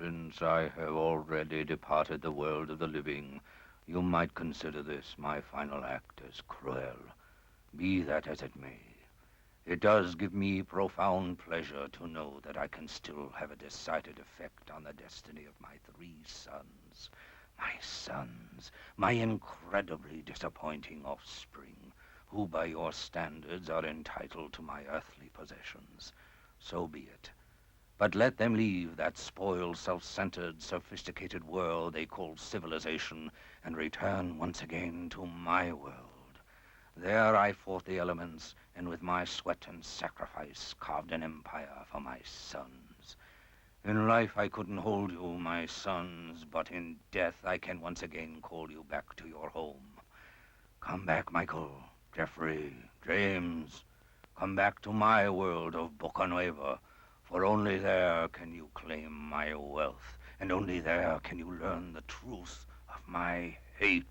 Since I have already departed the world of the living, you might consider this my final act as cruel. Be that as it may, it does give me profound pleasure to know that I can still have a decided effect on the destiny of my 3 sons. My sons, my incredibly disappointing offspring, who by your standards are entitled to my earthly possessions. So be it. But let them leave that spoiled, self-centered, sophisticated world they call civilization and return once again to my world. There I fought the elements, and with my sweat and sacrifice carved an empire for my sons. In life I couldn't hold you, my sons, but in death I can once again call you back to your home. Come back, Michael, Jeffrey, James. Come back to my world of Bocanueva, for only there can you claim my wealth, and only there can you learn the truth of my hate.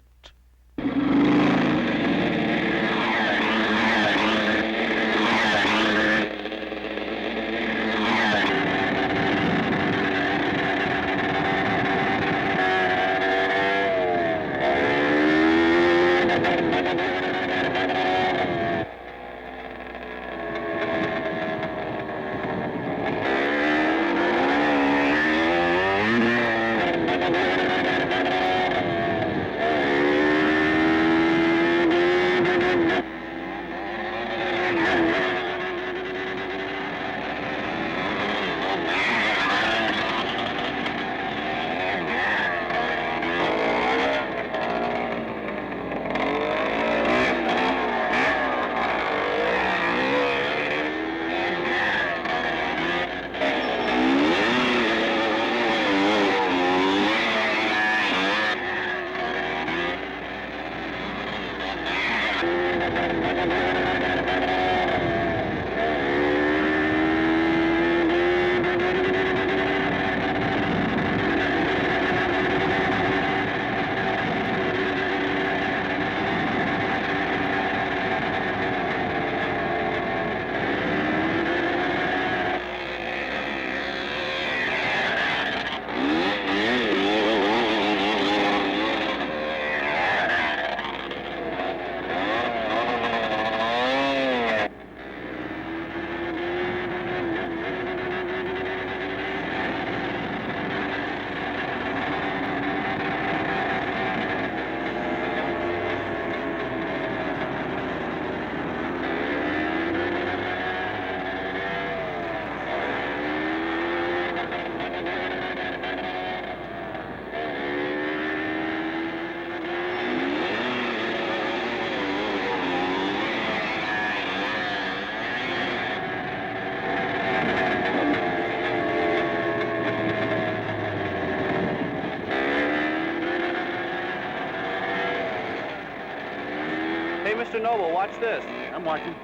Mr. Noble, watch this. I'm watching.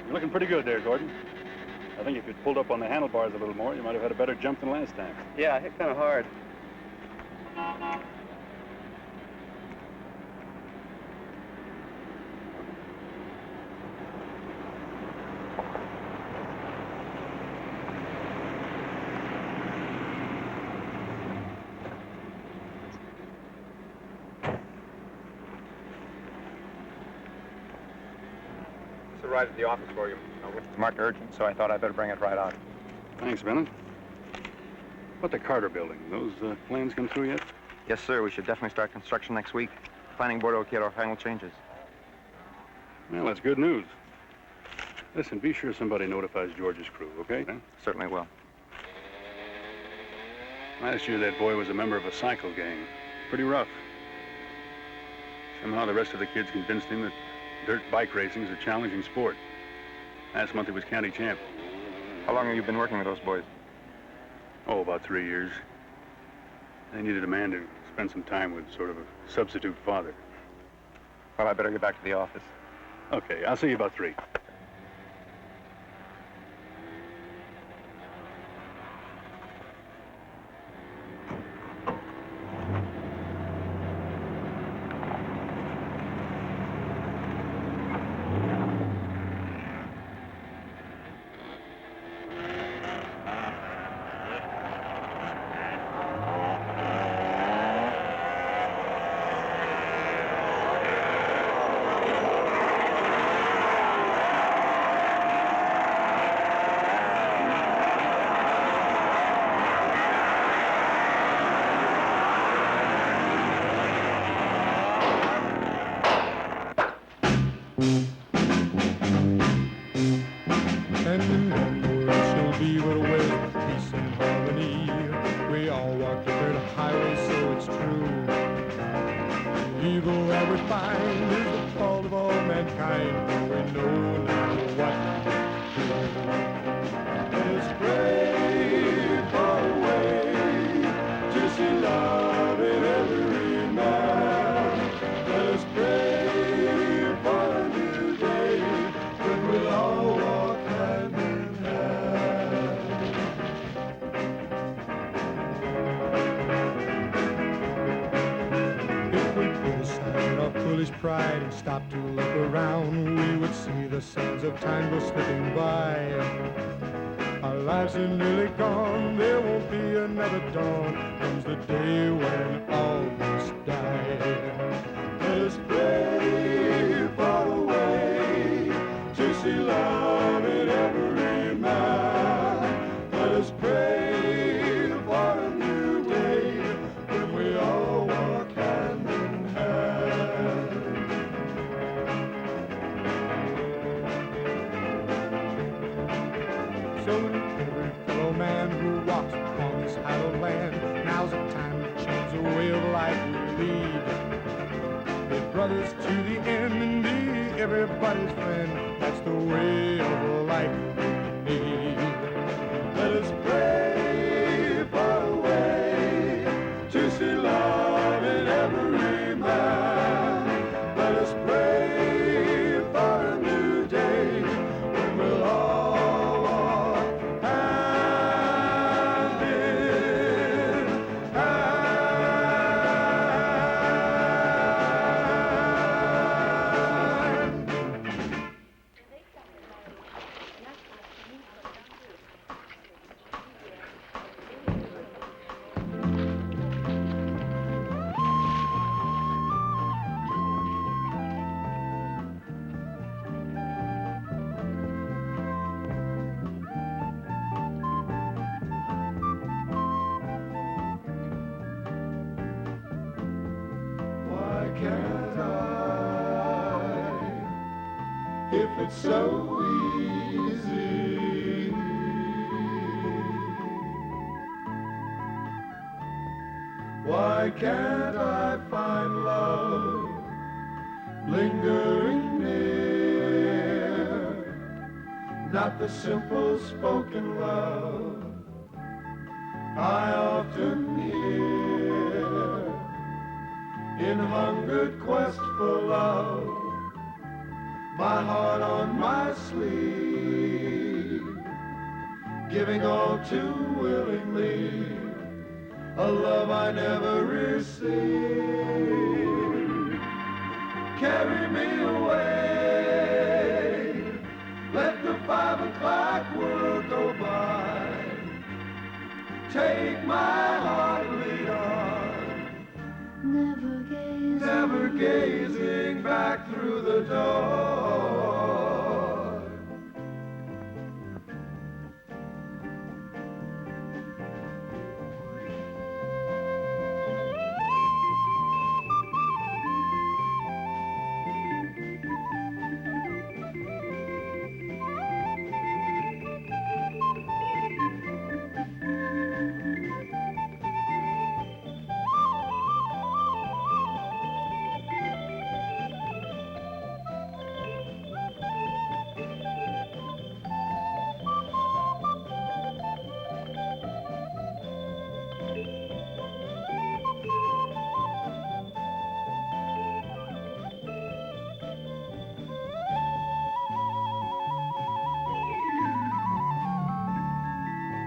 You're looking pretty good there, Gordon. I think if you'd pulled up on the handlebars a little more, you might have had a better jump than last time. Yeah, I hit kind of hard. Right at the office for you. It's marked urgent, so I thought I'd better bring it right out. Thanks, Bennett. What the Carter building? Those plans come through yet? Yes, sir. We should definitely start construction next week. Planning board okayed our final changes. Well, that's good news. Listen, be sure somebody notifies George's crew, okay? Certainly will. Last year, that boy was a member of a cycle gang. Pretty rough. Somehow the rest of the kids convinced him that dirt bike racing is a challenging sport. Last month he was county champ. How long have you been working with those boys? Oh, about 3 years. They needed a man to spend some time with, sort of a substitute father. Well, I better get back to the office. Okay, I'll see you about 3. and then she'll be but with peace and harmony. We all walk the dirt highway, so it's true. The evil that we find is the fault of all mankind. We know now what to do. Let's pray for a way to see love in every man. Let us pray for a new day when we'll all walk hand in hand. If we put aside our foolish pride and stop to look around, we would see the sands of time go slipping by. Our lives are nearly gone, there won't be another dawn. Comes the day when all must die. Let us pray for a way to see love in every man. Let us pray for a new day when we all walk hand in hand. So every fellow man who walks upon this hallowed land, now's the time to change the way of life we lead. Be brothers to the end and be everybody's friend. That's the way of life we need. Let us pray for a way to see love in every man. Let us pray for a new day when we'll all walk hand in hand. Why can't I, if it's so easy? Why can't I find love lingering near? Not the simple spoken love I often hear. In hungered quest for love, my heart on my sleeve, giving all too willingly a love I never received. Carry me away, let the 5 o'clock world go by. Take my heart, lead on, never gazing back through the door.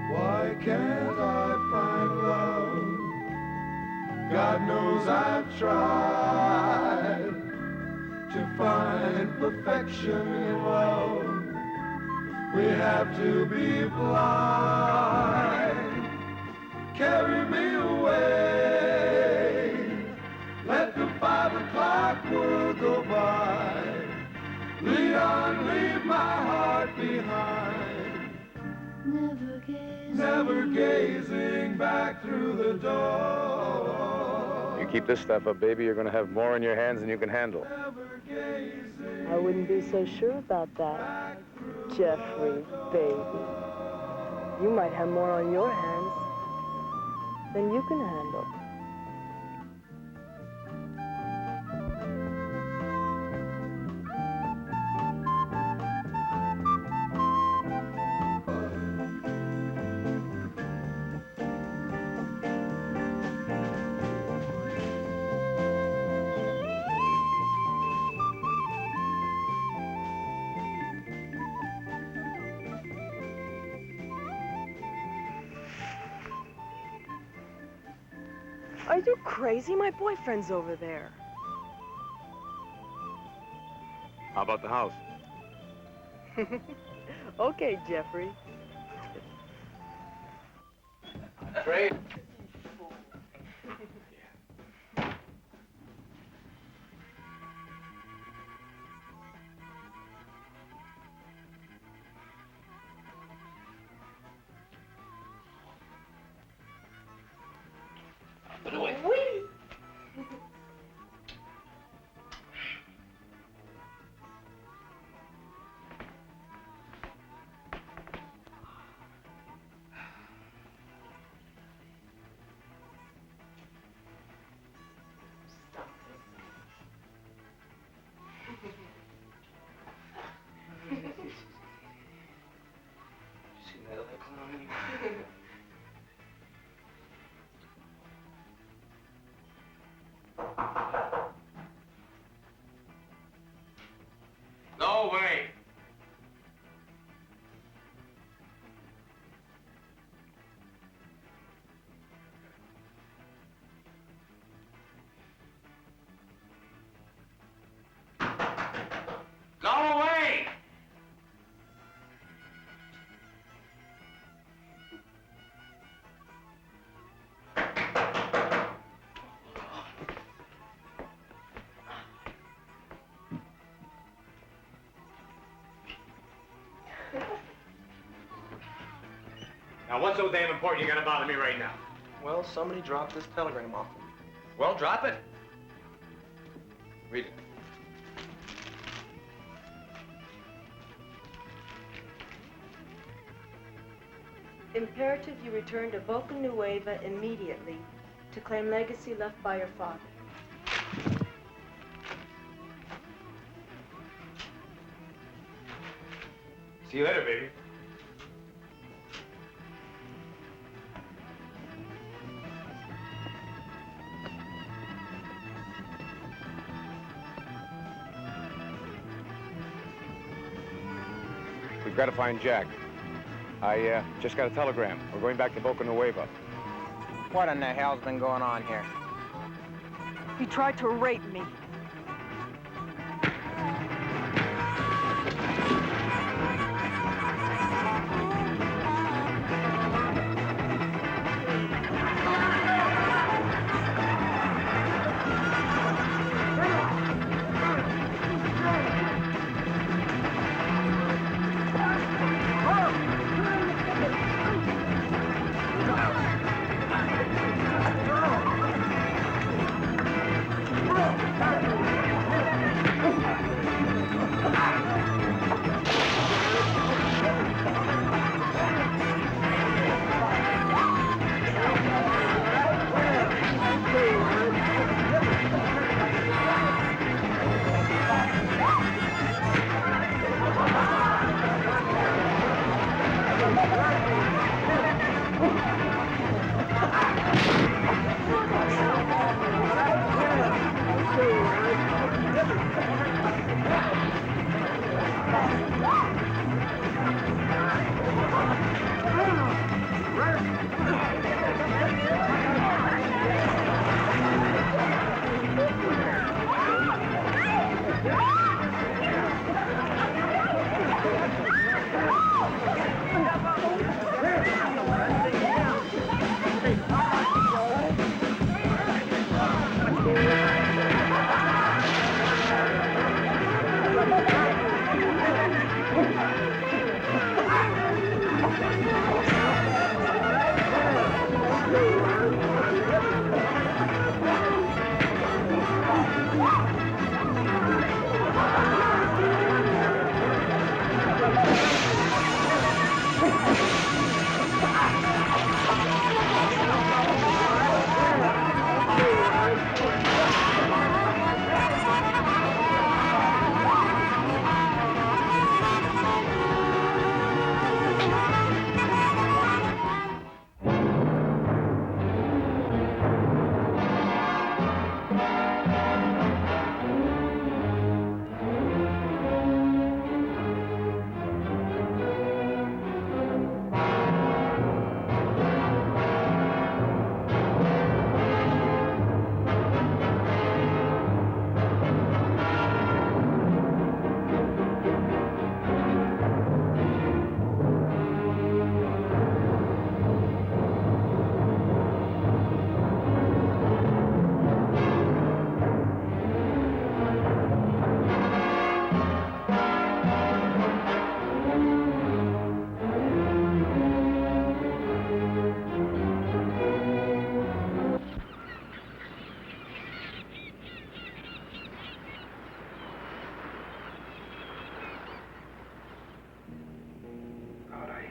Why can't I find love? God knows I've tried to find perfection in love. We have to be blind. Carry me away, let the 5 o'clock world go by. Lead on, leave my heart behind, never gazing back through the door. You keep this stuff up, baby, you're going to have more in your hands than you can handle. Never I wouldn't be so sure about that, Jeffrey, baby. You might have more on your hands than you can handle. Are you crazy? My boyfriend's over there. How about the house? Okay, Jeffrey. Great. Put it away. See that other clown? No way. Go away! Now, what's so damn important you gotta bother me right now? Well, somebody dropped this telegram off him. Well, drop it. Read it. Imperative you return to Boca Nueva immediately to claim legacy left by your father. See you later, baby. We've got to find Jack. I just got a telegram. We're going back to Boca Nueva. What in the hell's been going on here? He tried to rape me.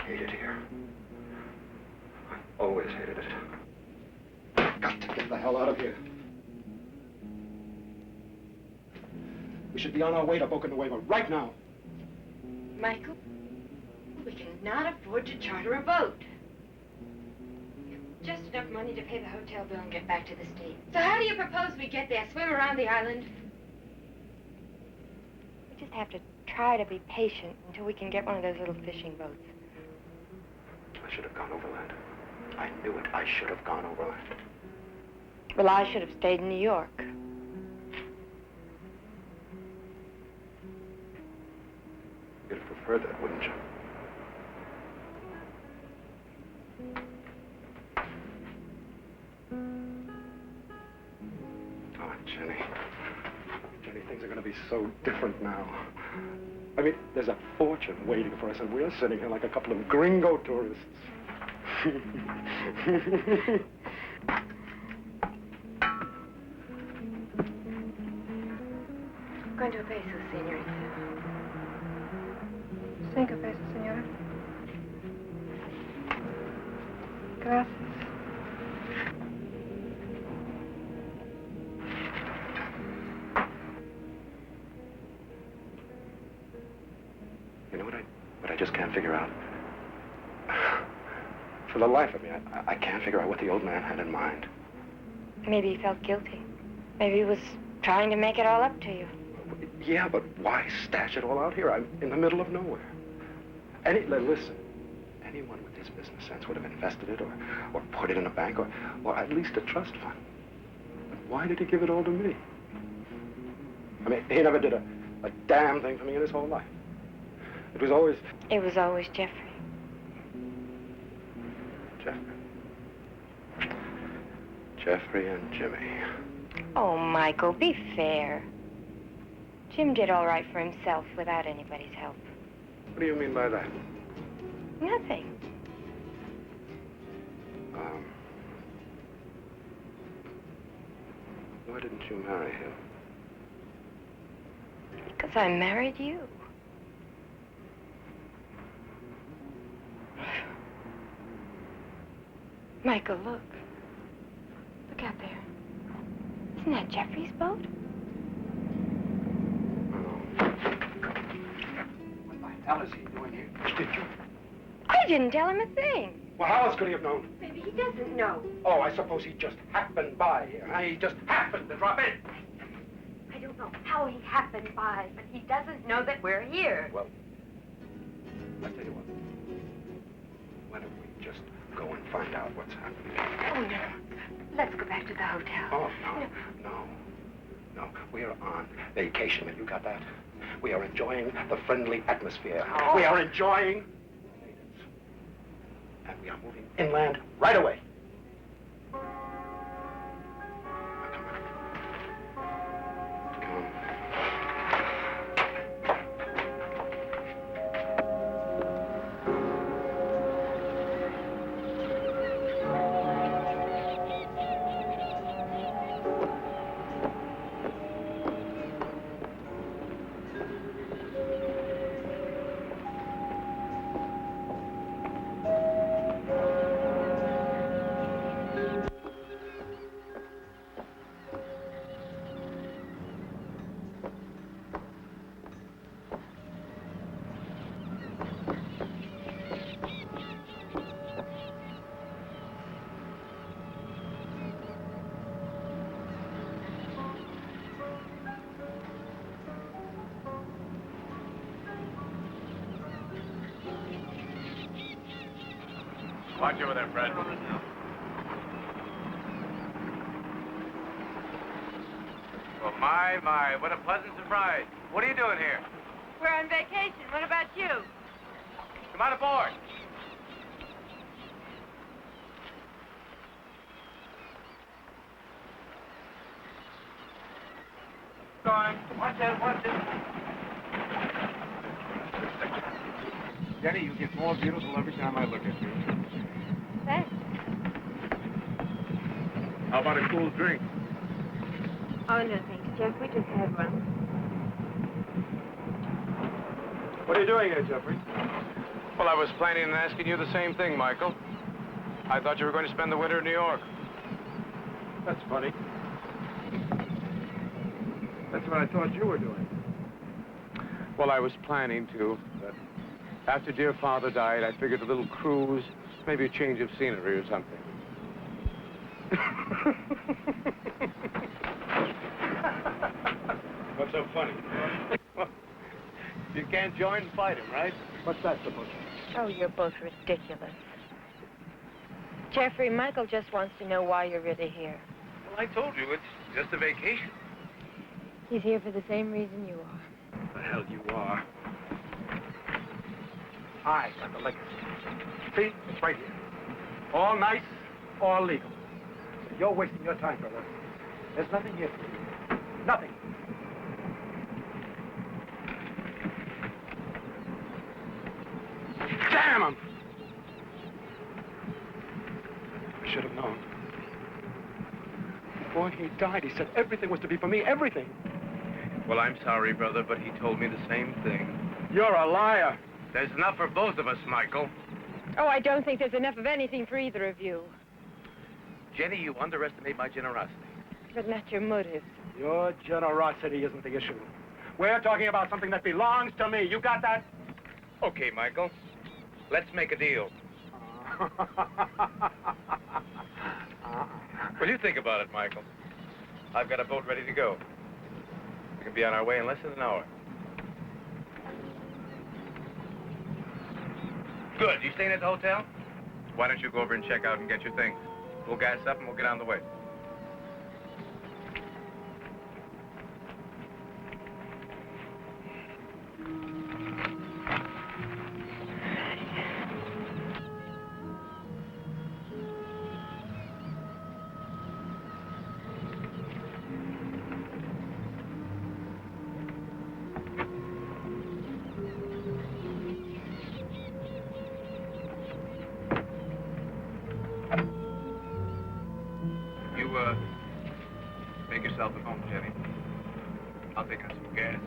hate it here. I always hated it. I've got to get the hell out of here. We should be on our way to Boca Nueva right now. Michael, we cannot afford to charter a boat. Just enough money to pay the hotel bill and get back to the States. So how do you propose we get there? Swim around the island? We just have to try to be patient until we can get one of those little fishing boats. I should have gone overland. I knew it. I should have gone overland. Well, I should have stayed in New York. You'd have preferred that, wouldn't you? Oh, Jenny. Jenny, things are going to be so different now. I mean, there's a fortune waiting for us, and we're sitting here like a couple of gringo tourists. ¿Cuánto peso, señorita? 5 pesos, señora. Gracias. You know what I just can't figure out? For the life of me, I can't figure out what the old man had in mind. Maybe he felt guilty. Maybe he was trying to make it all up to you. Yeah, but why stash it all out here? I'm in the middle of nowhere. Listen, anyone with his business sense would have invested it or put it in a bank or at least a trust fund. But why did he give it all to me? I mean, he never did a damn thing for me in his whole life. It was always Jeffrey. Jeffrey and Jimmy. Oh, Michael, be fair. Jim did all right for himself without anybody's help. What do you mean by that? Nothing. Why didn't you marry him? Because I married you. Michael, look. Look out there. Isn't that Jeffrey's boat? What the hell is he doing here? Did you? I didn't tell him a thing. Well, how else could he have known? Maybe he doesn't know. Oh, I suppose he just happened by here. Huh? He just happened to drop in. I don't know how he happened by, but he doesn't know that we're here. Well, I tell you what. Why don't we just go and find out what's happening? Oh, no. Let's go back to the hotel. Oh, no. We are on vacation. You got that? We are enjoying the friendly atmosphere. Oh. We are enjoying the natives. And we are moving inland right away. Now, come on. Come on. Watch over there, Fred. Well, my, what a pleasant surprise. What are you doing here? We're on vacation. What about you? Come on aboard. Going. Watch it. Jenny, you get more beautiful every time I look at you. Thanks. How about a cool drink? Oh, no, thanks, Jeff. We just had one. What are you doing here, Jeffrey? Well, I was planning on asking you the same thing, Michael. I thought you were going to spend the winter in New York. That's funny. That's what I thought you were doing. Well, I was planning to, but after dear father died, I figured a little cruise, maybe a change of scenery or something. What's so funny? You can't join and fight him, right? What's that supposed to Oh, you're both ridiculous. Jeffrey, Michael just wants to know why you're really here. Well, I told you, it's just a vacation. He's here for the same reason you are. The hell you are. I got the liquor. See? It's right here. All nice, all legal. So you're wasting your time, brother. There's nothing here for you. Nothing. Damn him! I should have known. Before he died, he said everything was to be for me, everything. Well, I'm sorry, brother, but he told me the same thing. You're a liar. There's enough for both of us, Michael. Oh, I don't think there's enough of anything for either of you. Jenny, you underestimate my generosity. But not your motive. Your generosity isn't the issue. We're talking about something that belongs to me. You got that? Okay, Michael. Let's make a deal. What do you think about it, Michael? I've got a boat ready to go. We can be on our way in less than an hour. Good. You staying at the hotel? Why don't you go over and check out and get your things? We'll gas up and we'll get on the way. Make yourself at home, Jenny. I'll take us some gas.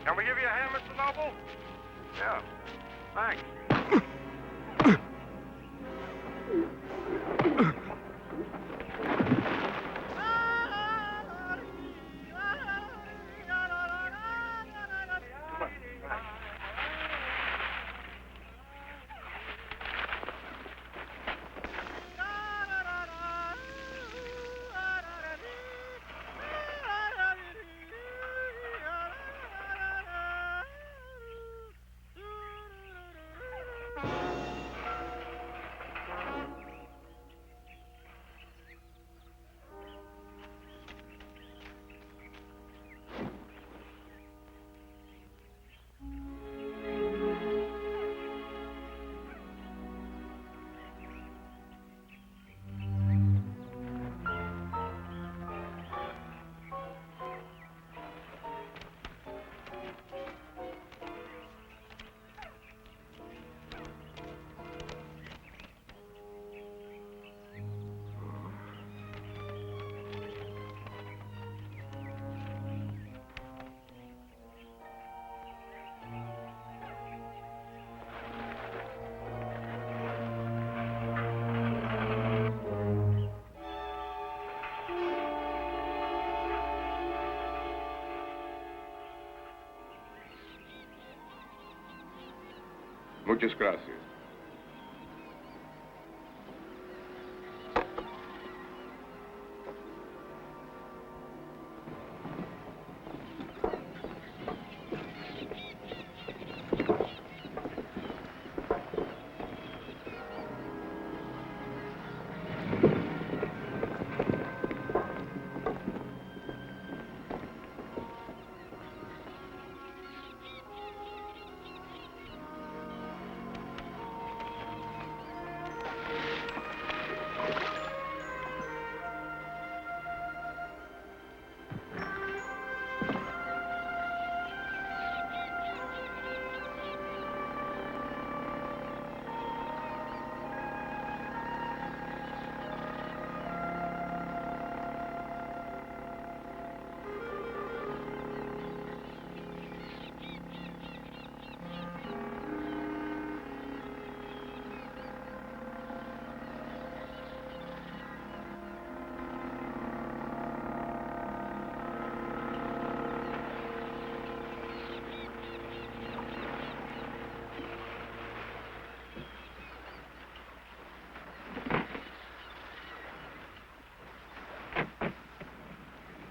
Can we give you a hand, Mr. Noble? Yeah. Thanks. Muchas gracias.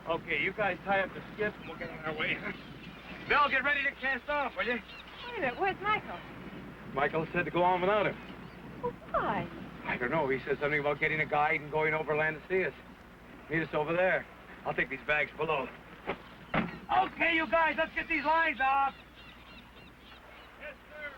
Okay, you guys tie up the skiff and we'll get on our way. Bill, get ready to cast off, will you? Wait a minute, where's Michael? Michael said to go on without him. Well, why? I don't know. He said something about getting a guide and going overland to see us. Meet us over there. I'll take these bags below. Okay, you guys, let's get these lines off. Yes, sir.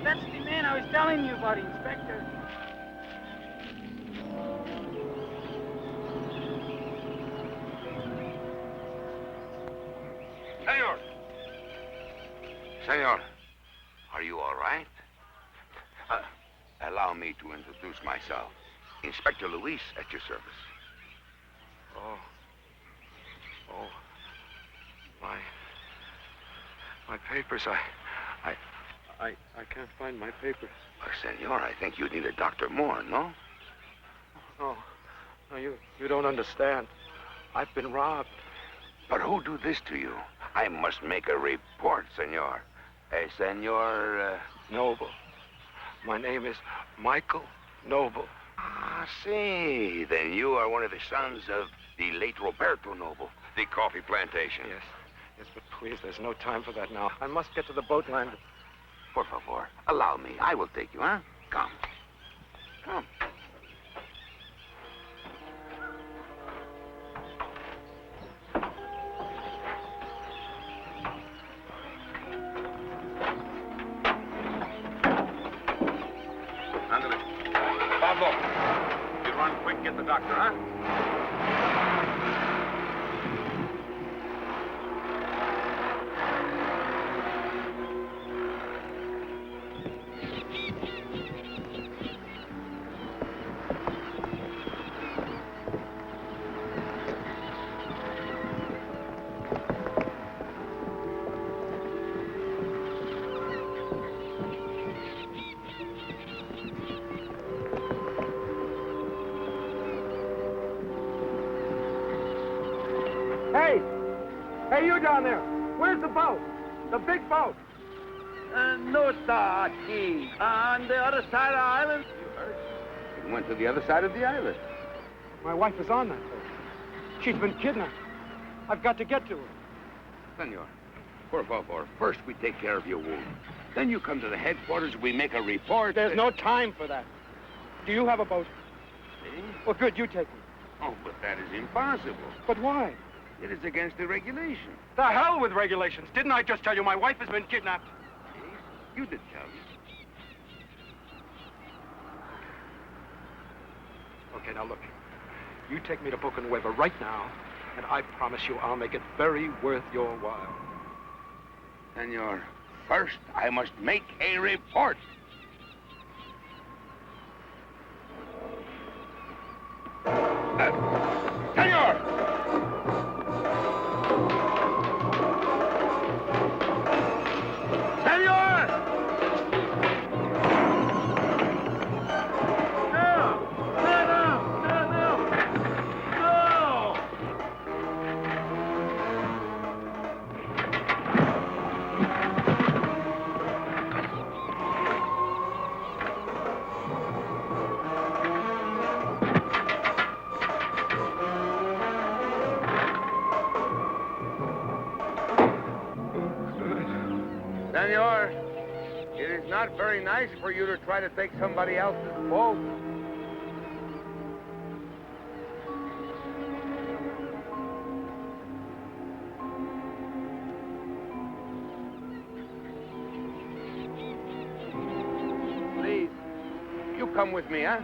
That's the man I was telling you about, Inspector. Senor! Senor, are you all right? Allow me to introduce myself. Inspector Luis at your service. Oh, my papers, I can't find my papers. Senor, I think you need a doctor more, no? No, you don't understand. I've been robbed. But who do this to you? I must make a report, senor. Senor... Noble. My name is Michael Noble. Ah, see. Then you are one of the sons of the late Roberto Noble, the coffee plantation. Yes, but please, there's no time for that now. I must get to the boat landing. Por favor, allow me. I will take you, huh? Come. Come. Ándale. Pablo, you run quick, get the doctor, huh? Hey, you down there. Where's the boat? The big boat. No está aquí. On the other side of the island. You heard? It went to the other side of the island. My wife is on that boat. She's been kidnapped. I've got to get to her. Senor, por favor, first we take care of your wound. Then you come to the headquarters, we make a report. There's no time for that. Do you have a boat? See? Well, good, you take me. Oh, but that is impossible. But why? It is against the regulation. The hell with regulations. Didn't I just tell you my wife has been kidnapped? See? You did tell me. Okay, now look. You take me to Boca Nueva right now, and I promise you I'll make it very worth your while. Senor, first I must make a report. Senor! Senor! Senor, it is not very nice for you to try to take somebody else's boat. Please, you come with me, huh?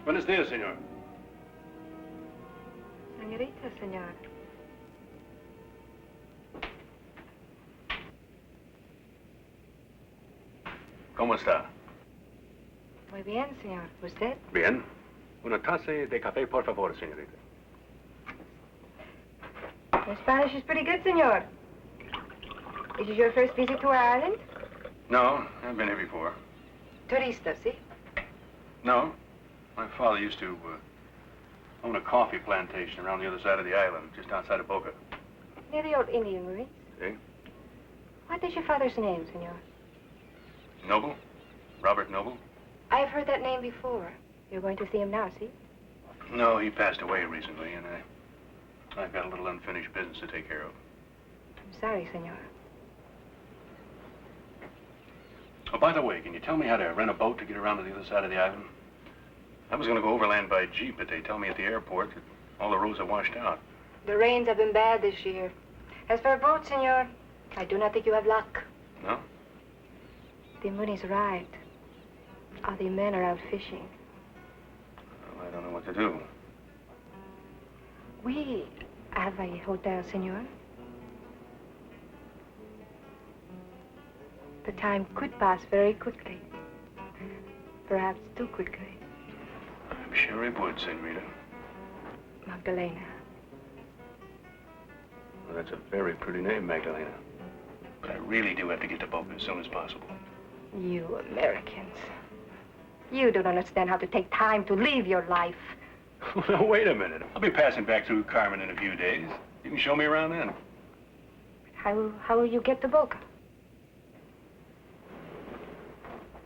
Buenos dias, senor. Señorita, señor. ¿Cómo está? Muy bien, señor. ¿Usted? Bien. Una taza de café, por favor, señorita. Your Spanish is pretty good, senor. Is it your first visit to our island? No, I've been here before. Turista, see? No. My father used to own a coffee plantation around the other side of the island, just outside of Boca. Near the old Indian Marines. See? What is your father's name, senor? Noble? Robert Noble? I've heard that name before. You're going to see him now, see? No, he passed away recently, and I've got a little unfinished business to take care of. I'm sorry, senor. Oh, by the way, can you tell me how to rent a boat to get around to the other side of the island? I was going to go overland by jeep, but they tell me at the airport that all the roads are washed out. The rains have been bad this year. As for a boat, senor, I do not think you have luck. No? The Moonies arrived. All the men are out fishing. Well, I don't know what to do. We have a hotel, senor. The time could pass very quickly. Perhaps too quickly. I'm sure it would, senorita. Magdalena. Well, that's a very pretty name, Magdalena. But I really do have to get to Boca as soon as possible. You Americans. You don't understand how to take time to live your life. Now, wait a minute. I'll be passing back through Carmen in a few days. You can show me around then. How will you get to Boca?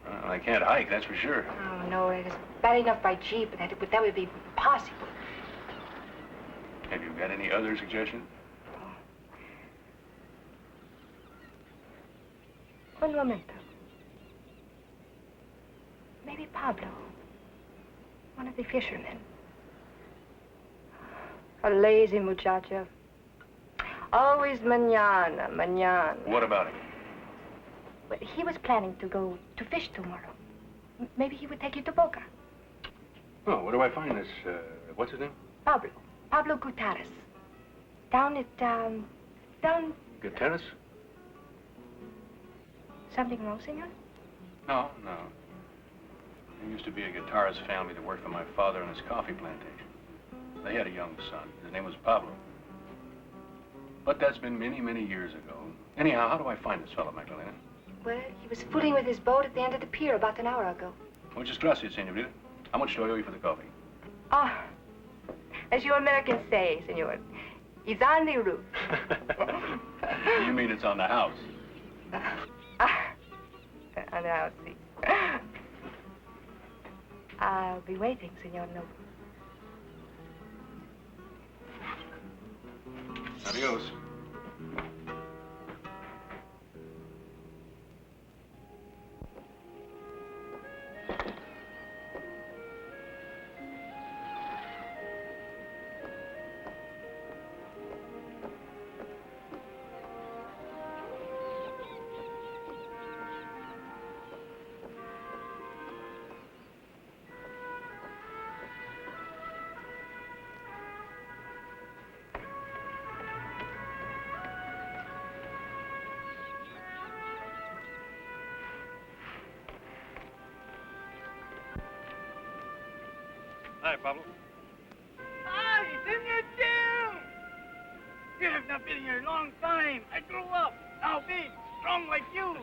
Well, I can't hike, that's for sure. Oh, no, it is bad enough by jeep, but that would be impossible. Have you got any other suggestions? Un momento. Maybe Pablo, one of the fishermen. A lazy muchacho. Always mañana, mañana. What about him? Well, he was planning to go to fish tomorrow. Maybe he would take you to Boca. Oh, where do I find this, what's his name? Pablo. Pablo Gutierrez. Down at, down... Gutierrez? Something wrong, senor? No, no. There used to be a guitarist family that worked for my father on his coffee plantation. They had a young son. His name was Pablo. But that's been many, many years ago. Anyhow, how do I find this fellow, Magdalena? Well, he was fooling with his boat at the end of the pier about an hour ago. Muchas gracias, señorita. How much do I owe you for the coffee? Oh, as you Americans say, senor, he's on the roof. You mean it's on the house? On the house, see. I'll be waiting, senor Noble. Adios. Hi, Pablo. Hi, Senor Jim! You have not been here a long time. I grew up, now big, strong like you.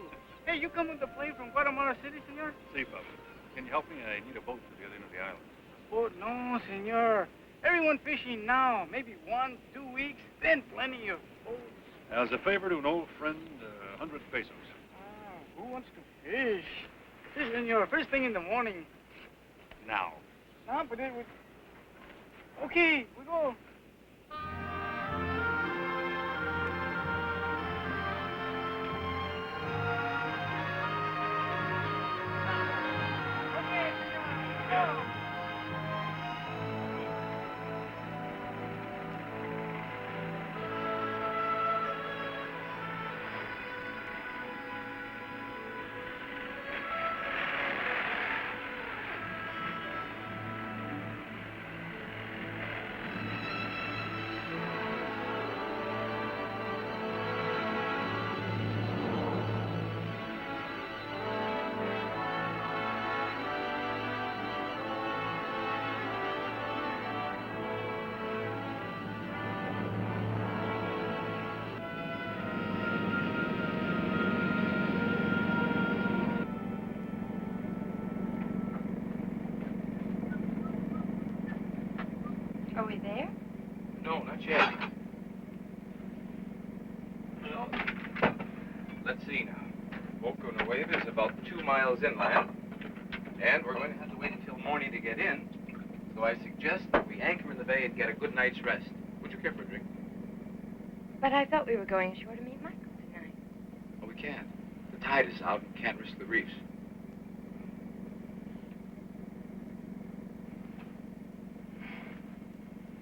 Hey, you come with the plane from Guatemala City, senor? See, Pablo. Can you help me? I need a boat to the other end of the island. Oh, no, senor. Everyone fishing now. Maybe 1, 2 weeks, then plenty of boats. As a favor to an old friend, 100 pesos. Who wants to fish? Yes, senor, first thing in the morning. Now. No, but it would... Okay, we go. Okay, senor, go. Are we there? No, not yet. Well, let's see now. Boca Nueva is about 2 miles inland, and we're going to have to wait until morning to get in. So I suggest that we anchor in the bay and get a good night's rest. Would you care for a drink? But I thought we were going ashore to meet Michael tonight. Well, we can't. The tide is out and can't risk the reefs.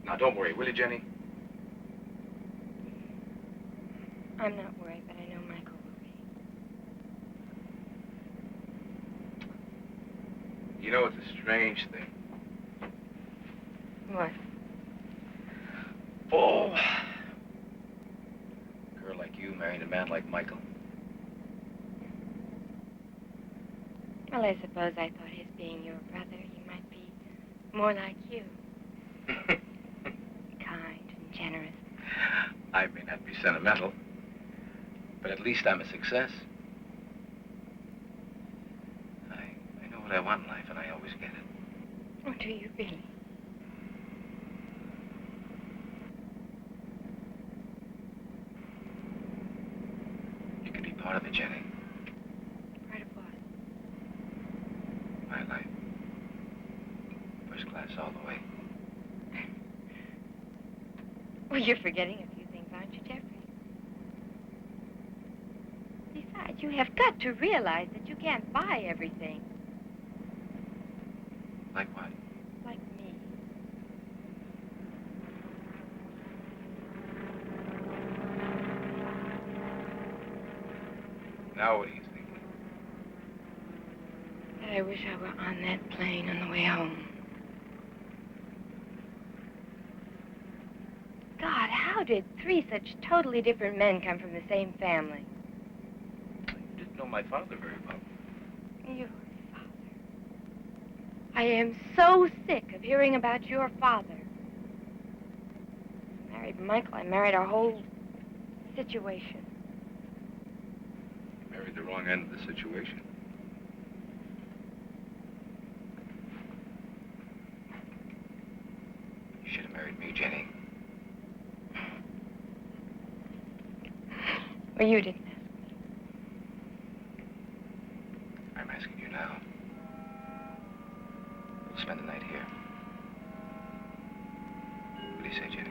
Now, don't worry, will you, Jenny? I'm not worried, but I know Michael will be. You know, it's a strange thing. What? Oh! A girl like you marrying a man like Michael. Well, I suppose I thought his being your brother, he might be more like you. Kind and generous. I may not be sentimental, but at least I'm a success. I know what I want in life, and I always get it. Oh, do you really? You could be part of it, Jenny. Part of what? My life. First class all the way. Well, you're forgetting a few things, aren't you, Jeffrey? Besides, you have got to realize that you can't buy everything. Like what? Like me. Now what are you thinking? That I wish I were on that plane on the way home. God, how did 3 such totally different men come from the same family? You didn't know my father very well. Your father. I am so sick of hearing about your father. I married Michael. I married our whole situation. You married the wrong end of the situation. You should have married me, Jenny. Well, you didn't. I'm asking you now. We'll spend the night here. What do you say, Jenny?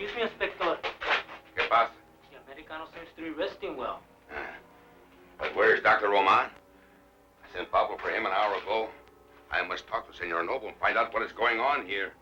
Excuse me, Inspector. ¿Qué pasa? The Americano seems to be resting well. But where's Dr. Roman? I sent Pablo for him an hour ago. I must talk to Senor Noble and find out what is going on here.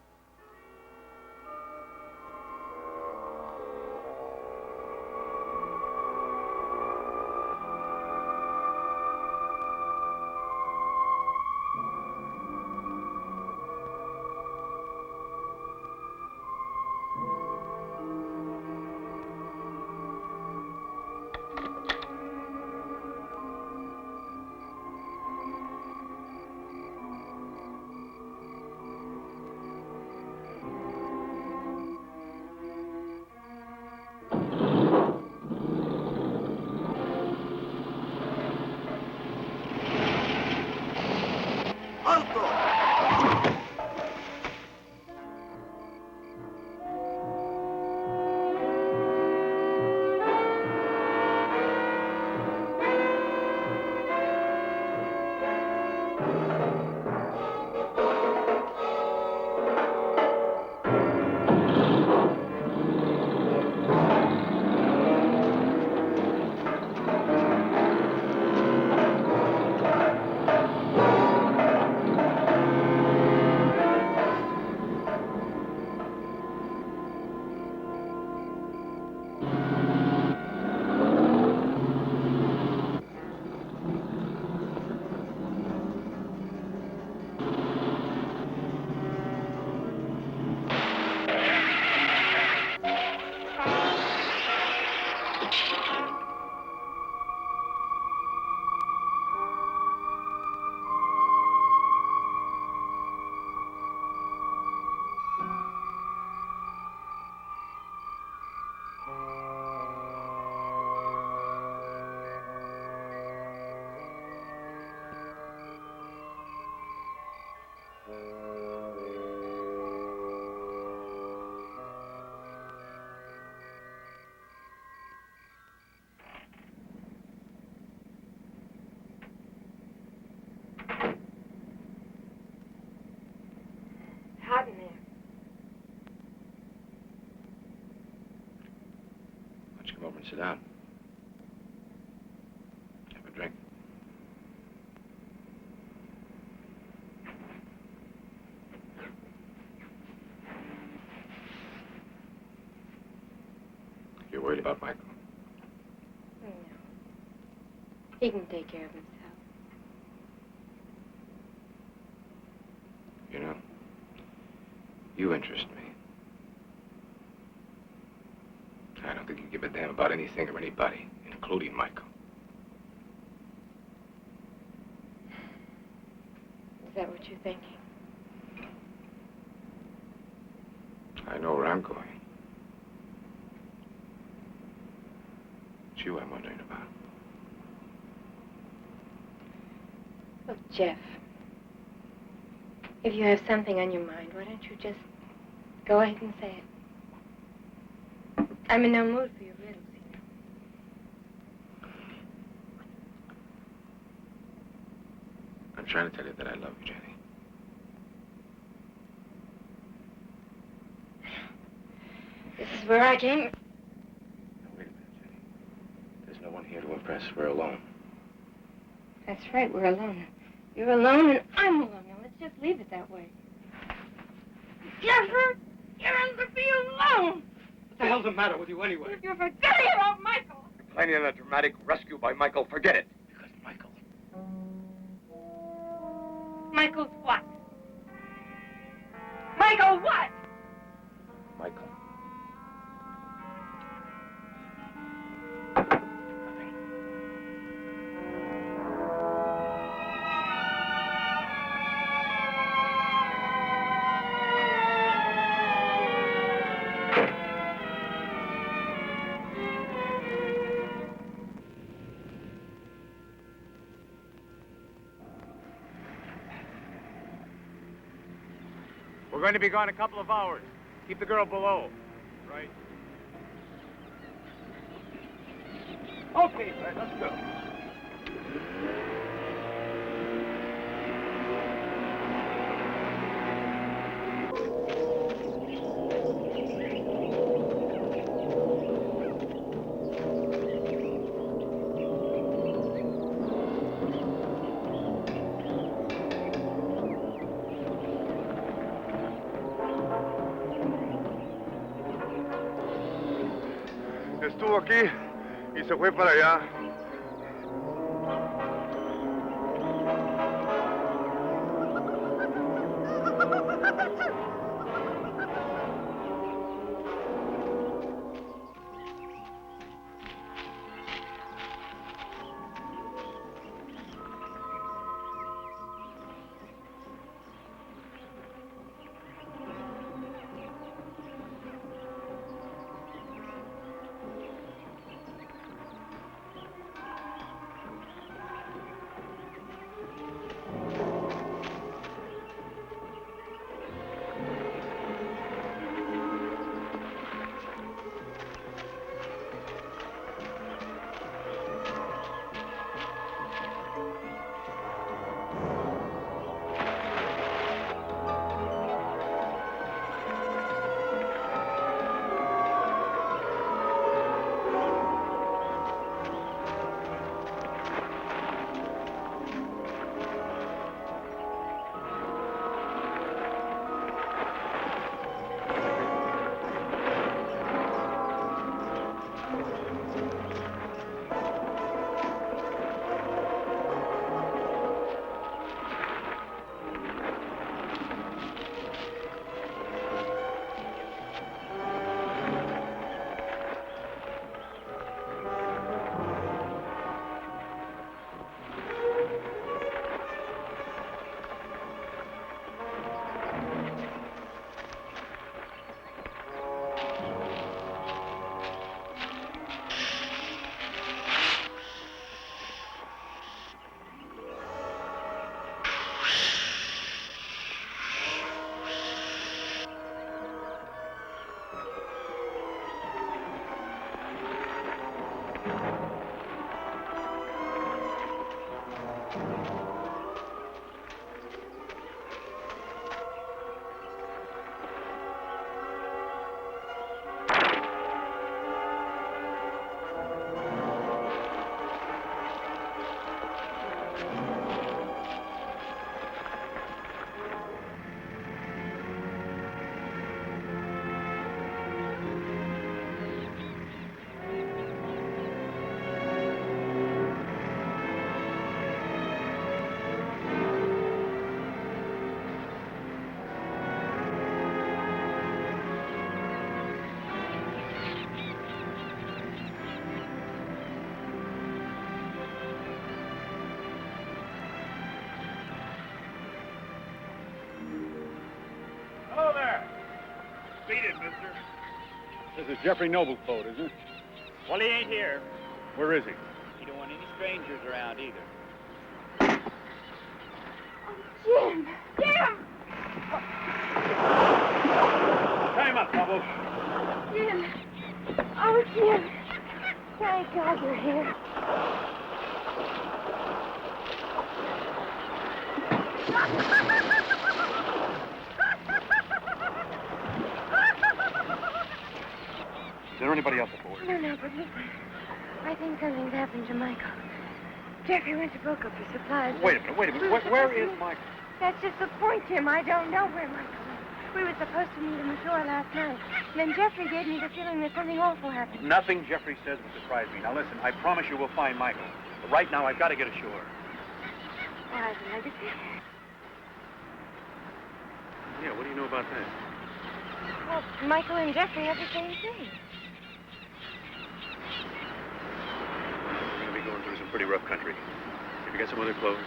Hot in there. Why don't you come over and sit down? Have a drink. You're worried about Michael? No. He can take care of himself. You know, you interest me. I don't think you give a damn about anything or anybody, including Michael. Is that what you're thinking? I know where I'm going. It's you I'm wondering about. Look, Jeff. If you have something on your mind, why don't you just go ahead and say it? I'm in no mood for your riddles, you know. I'm trying to tell you that I love you, Jenny. This is where I came. Now, wait a minute, Jenny. There's no one here to impress. We're alone. That's right, we're alone. You're alone and I'm alone. Now let's just leave it that way. Jeffrey, you're under me alone. What the hell's the matter with you anyway? You're forgetting about Michael. Planning on a dramatic rescue by Michael. Forget it. Because Michael's what? Michael what? Michael. We're going to be gone a couple of hours. Keep the girl below. Right. Okay, Fred, let's go. Estuvo aquí y se fue para allá. mister. This is Jeffrey Noble's boat, isn't it? Well, he ain't here. Where is he? He don't want any strangers around either. Jim! Jim! Tie him up, Pablo. Jim! Oh, Jim! Thank God you're here. Is there anybody else aboard? No, but listen. I think something's happened to Michael. Jeffrey went to broke up for supplies. Wait a minute. Where is Michael? That's just the point, Jim. I don't know where Michael is. We were supposed to meet him ashore last night. And then Jeffrey gave me the feeling that something awful happened. Nothing Jeffrey says will surprise me. Now listen, I promise you we'll find Michael. But right now, I've got to get ashore. Why, the legacy? Yeah, what do you know about that? Well, Michael and Jeffrey have the same thing. We're going to be going through some pretty rough country. Have you got some other clothes?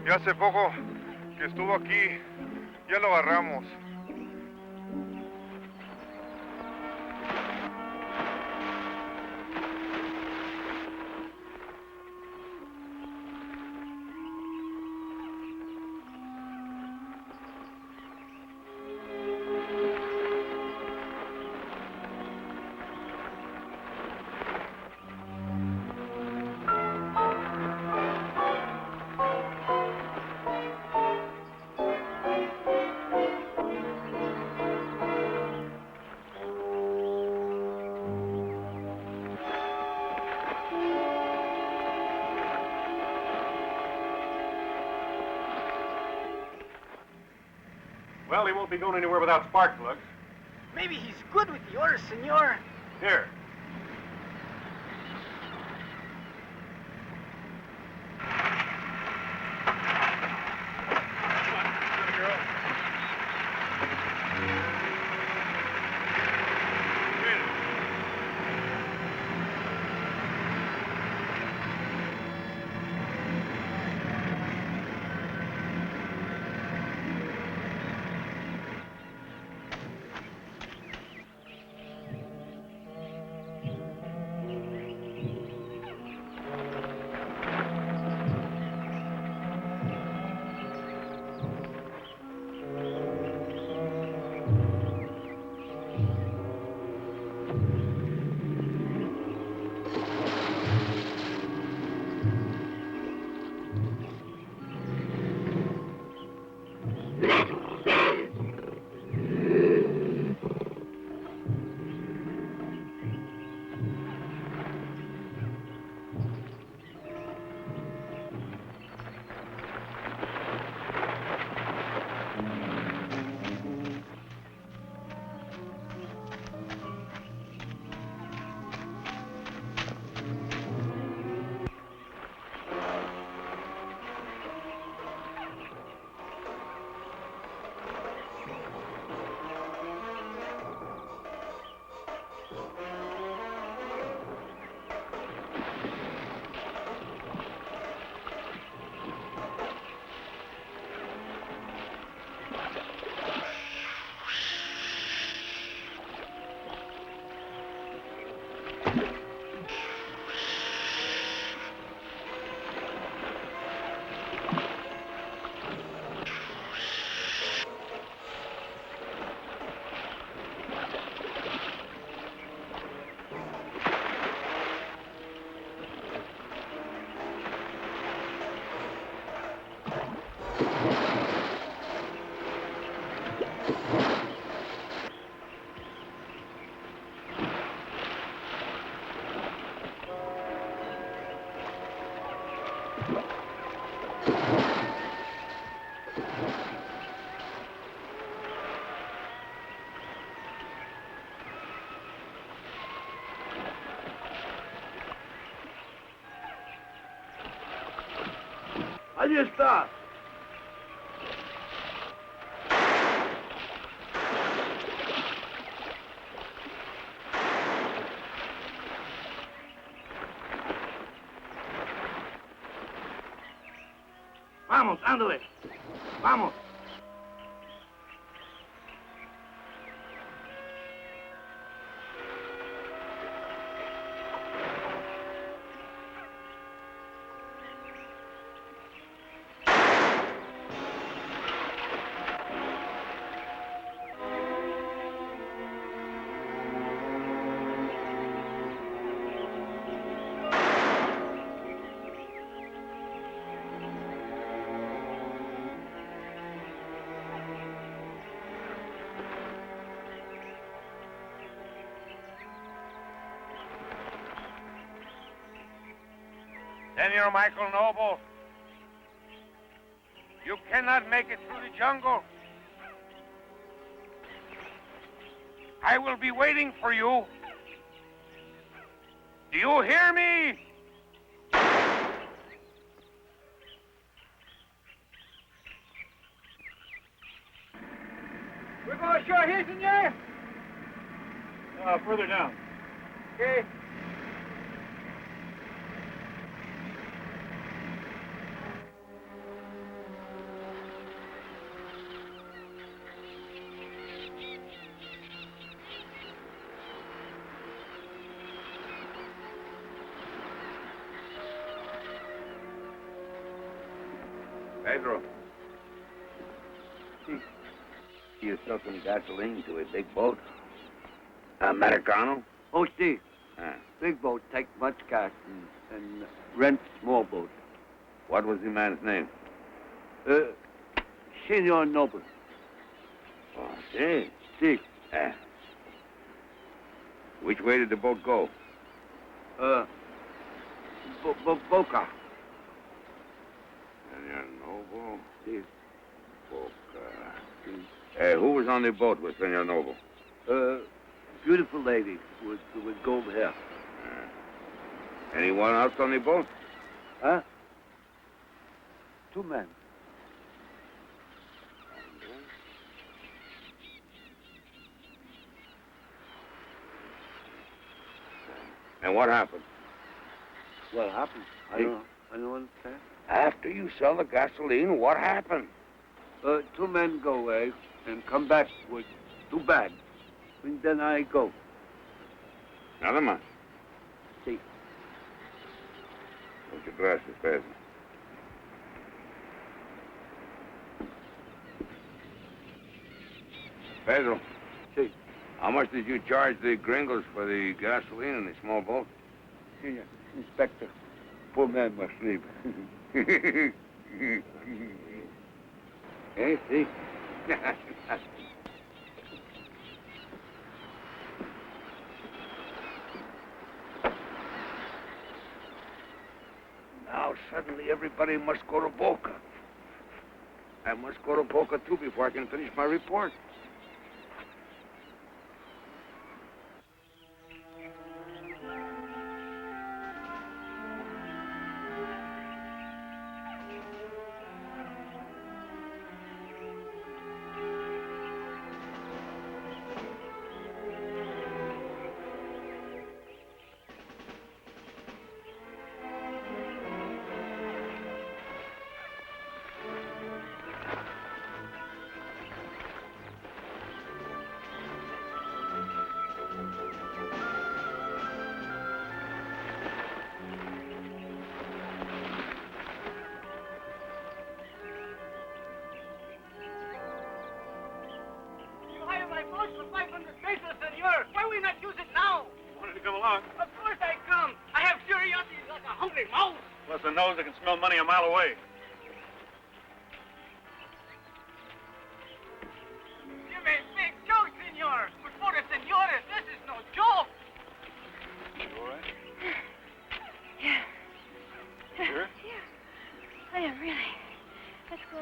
Ya hace poco que estuvo aquí, ya lo agarramos. Well, he won't be going anywhere without spark plugs. Maybe he's good with the orders, senor. Here. Ahí está. Vamos, ándale. Vamos. Senor Michael Noble, you cannot make it through the jungle. I will be waiting for you. Do you hear me? We're going ashore here, senor? Further down. Okay. Pedro. You took some gasoline to a big boat. Americano? Oh, see. Ah. Big boat take much gas and rent small boat. What was the man's name? Senor Noble. Oh, see. See. Ah. Which way did the boat go? Boca. Senor Noble. See. Boca. Who was on the boat with Senor Noble? Beautiful lady with gold hair. Anyone else on the boat? Huh? 2 men. And what happened? What happened? I don't understand. After you sell the gasoline, what happened? 2 men go away and come back with 2 bags. And then I go. Nada más. Sí. Muchas gracias, Pedro. Pedro. Sí. How much did you charge the gringos for the gasoline in the small boat? Senor Inspector, poor man must sleep. Eh, see? Now suddenly everybody must go to Boca. I must go to Boca too before I can finish my report. Plus a nose that can smell money a mile away. You made big joke, senor. But for the senores, this is no joke. You all right? Yeah. Sure? Yeah. I am really. Let's go.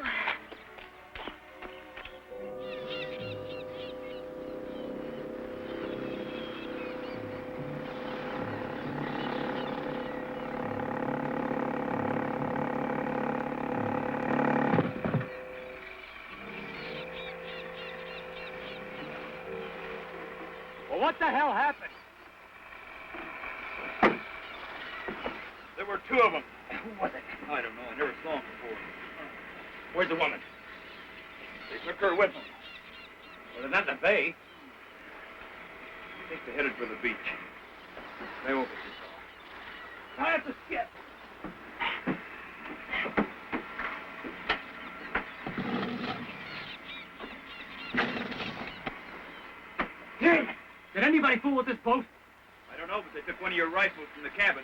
Well, what the hell happened? There were 2 of them. Who was it? I don't know. I never saw them before. Where's the woman? They took her with them. Well, they're not in the bay. I think they're headed for the beach. They won't be too far. I have to skip. Jim! Did anybody fool with this boat? I don't know, but they took one of your rifles from the cabin.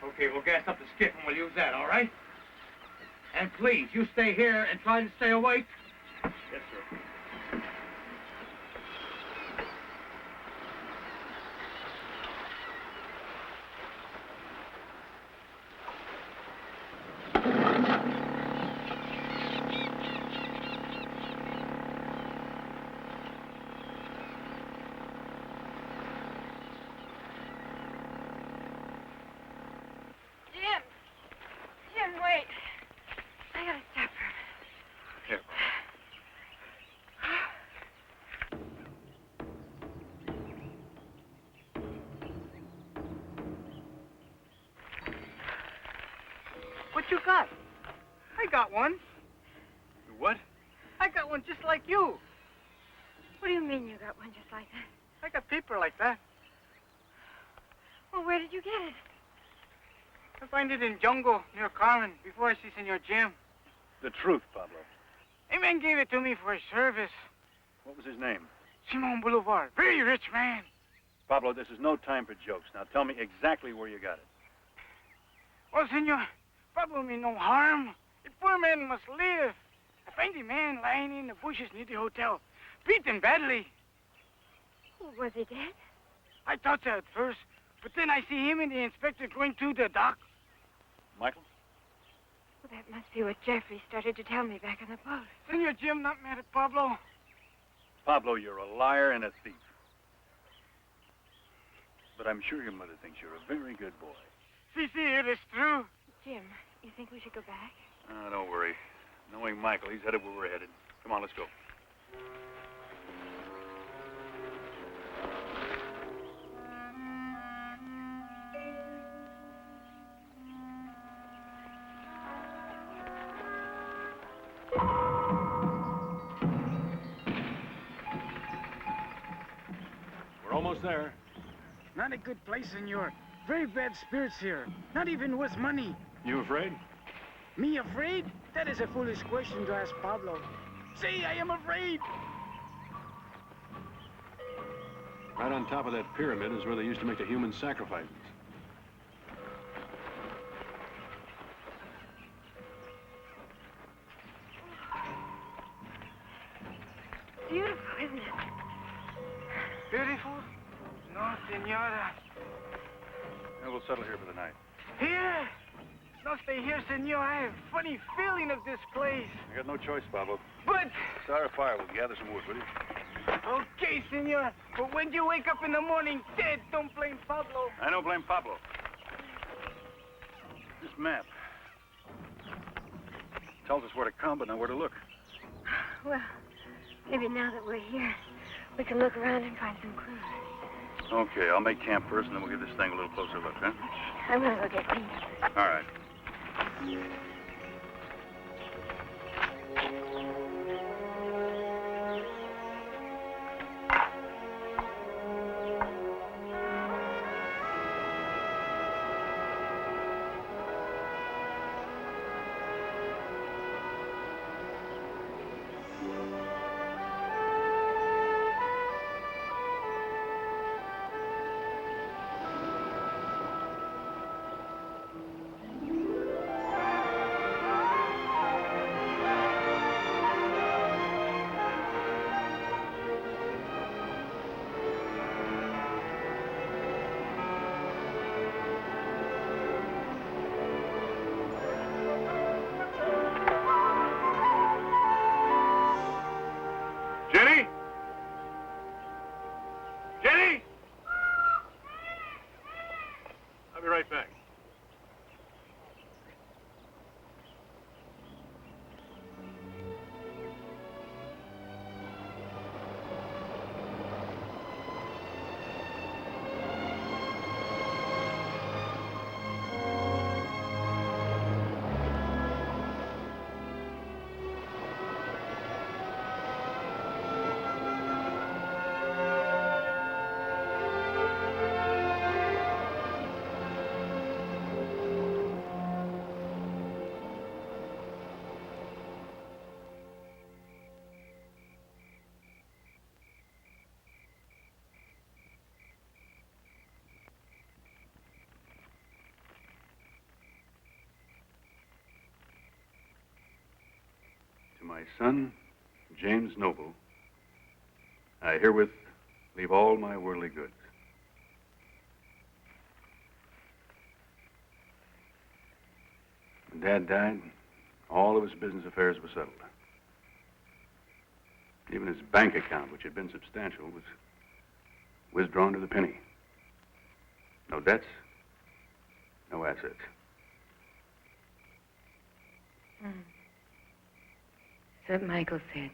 Okay, we'll gas up the skiff and we'll use that, all right? And please, you stay here and try to stay awake. Yes, sir. Jim, wait. I gotta stop her. Here. What you got? I got one. What? I got one just like you. What do you mean you got one just like that? I got paper like that. Well, where did you get it? I find it in jungle near Carmen before I see Senor Jim. The truth, Pablo. A man gave it to me for his service. What was his name? Simon Boulevard. Very rich man. Pablo, this is no time for jokes. Now tell me exactly where you got it. Oh, Senor, Pablo mean no harm. A poor man must live. I find a man lying in the bushes near the hotel, beaten badly. Was he dead? I thought so at first, but then I see him and the inspector going to the dock. Michael? Well, that must be what Jeffrey started to tell me back on the boat. Senor Jim not mad at Pablo. Pablo, you're a liar and a thief. But I'm sure your mother thinks you're a very good boy. See, it is true. Jim, you think we should go back? Don't worry. Knowing Michael, he's headed where we're headed. Come on, let's go. We're almost there. Not a good place, senor. Very bad spirits here. Not even worth money. You afraid? Me afraid? That is a foolish question to ask Pablo. Say, I am afraid. Right on top of that pyramid is where they used to make the human sacrifices. Beautiful, isn't it? Beautiful? No, senora. Yeah, we'll settle here for the night. Here? No, stay here, senor. I have a funny feeling of this place. You got no choice, Pablo. But... Start a fire. We'll gather some wood, will you? Okay, senor. But when you wake up in the morning dead, don't blame Pablo. I don't blame Pablo. This map tells us where to come, but not where to look. Well, maybe now that we're here, we can look around and find some clues. Okay, I'll make camp first, and then we'll give this thing a little closer look, huh? I'm gonna go get Pete. All right. my son, James Noble, I herewith leave all my worldly goods. When Dad died, all of his business affairs were settled. Even his bank account, which had been substantial, was withdrawn to the penny. No debts, no assets. That's what Michael said.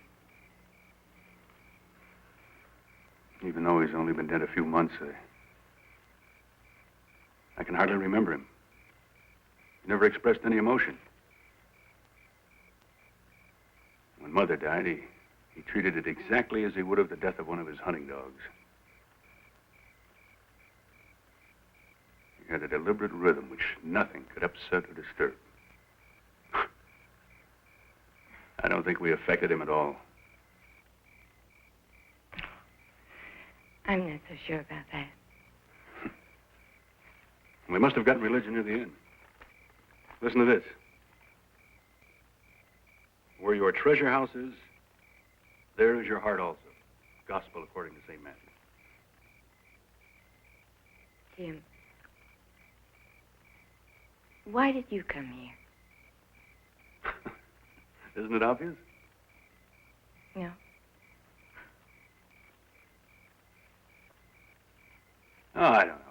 Even though he's only been dead a few months, I can hardly remember him. He never expressed any emotion. When Mother died, he treated it exactly as he would have the death of one of his hunting dogs. He had a deliberate rhythm which nothing could upset or disturb. I don't think we affected him at all. I'm not so sure about that. We must have gotten religion near the end. Listen to this. Where your treasure house is, there is your heart also. Gospel according to St. Matthew. Jim, why did you come here? Isn't it obvious? No. Oh, I don't know.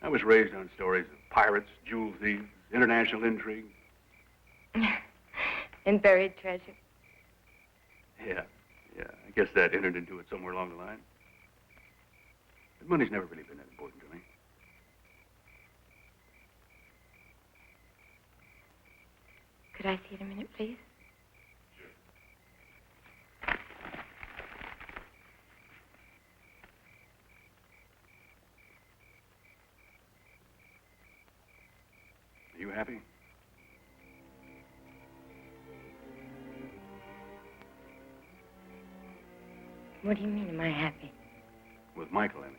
I was raised on stories of pirates, jewel thieves, international intrigue. And buried treasure. Yeah. I guess that entered into it somewhere along the line. But money's never really been that important to me. Could I see it a minute, please? Are you happy? What do you mean, am I happy? With Michael, I mean.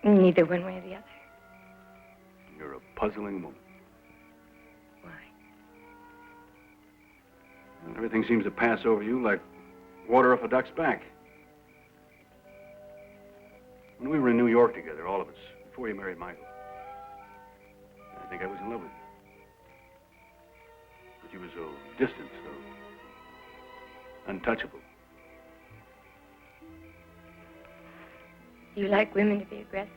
Well, neither one way or the other. You're a puzzling woman. Why? Well, everything seems to pass over you like water off a duck's back. When we were in New York together, all of us, before you married Michael, I think I was in love with you. But you were so distant, so untouchable. You like women to be aggressive?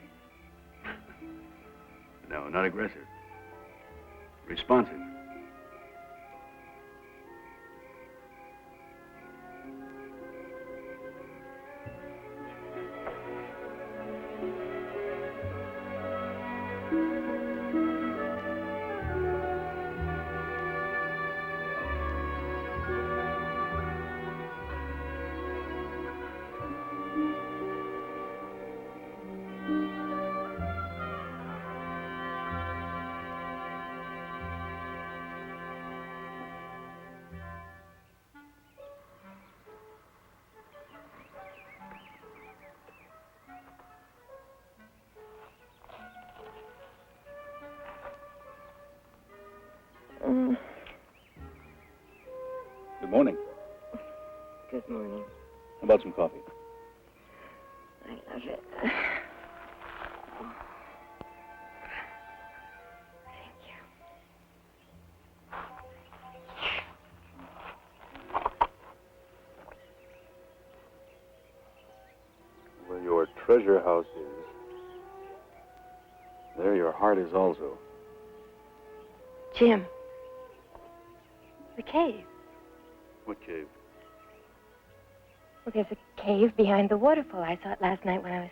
No, not aggressive. Responsive. Good morning. Good morning. How about some coffee? I love it. Where your treasure house is, there your heart is also. Jim. The cave. What cave? Well, there's a cave behind the waterfall. I saw it last night when I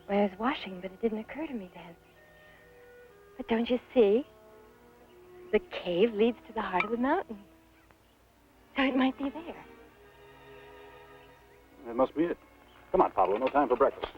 was washing, but it didn't occur to me then. But don't you see? The cave leads to the heart of the mountain. So it might be there. That must be it. Come on, Pablo. No time for breakfast.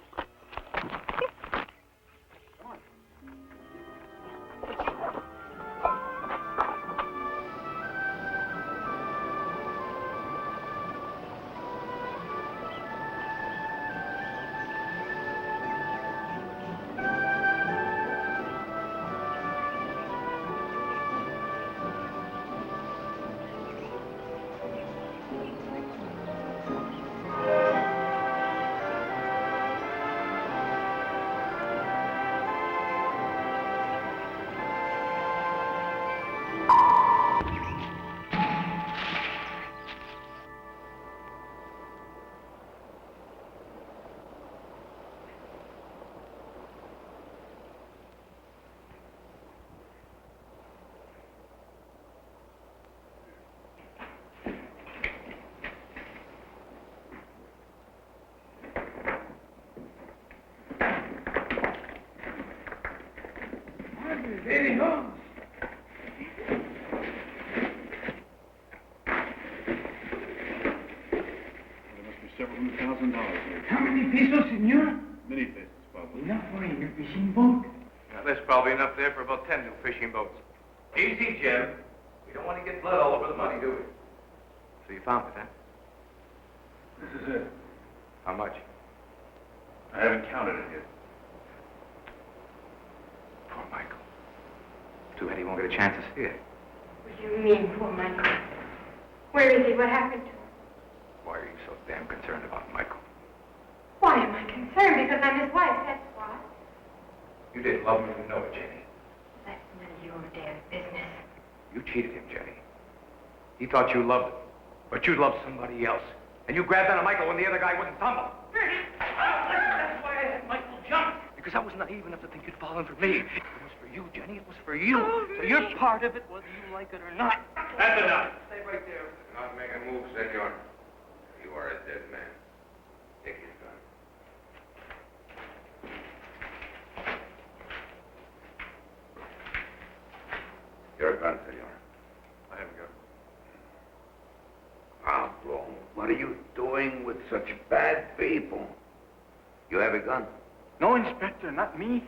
Steady, huh? There must be several $100,000 here. How many pesos, senor? Many pesos, Pablo. Enough for a new fishing boat. Now, there's probably enough there for about 10 new fishing boats. Easy, Jim. We don't want to get blood all over the money, do we? So you found it, huh? This is it. How much? I haven't counted it yet. Poor Michael. Too bad he won't get a chance to see it. What do you mean, poor Michael? Where is he? What happened to him? Why are you so damn concerned about Michael? Why am I concerned? Because I'm his wife, that's why. You didn't love him, you know it, Jenny. That's none of your damn business. You cheated him, Jenny. He thought you loved him, but you loved somebody else. And you grabbed onto Michael when the other guy wouldn't tumble. That's why I had Michael jump. Because I was naive enough to think you'd fallen for me. It was for you, Jenny. It was for you. So you're part of it, whether you like it or not. That's enough. Stay right there. Do not make a move, senor. You are a dead man. Take his gun. Your gun, senor. I haven't got it. Pablo, what are you doing with such bad people? You have a gun? No, Inspector, not me.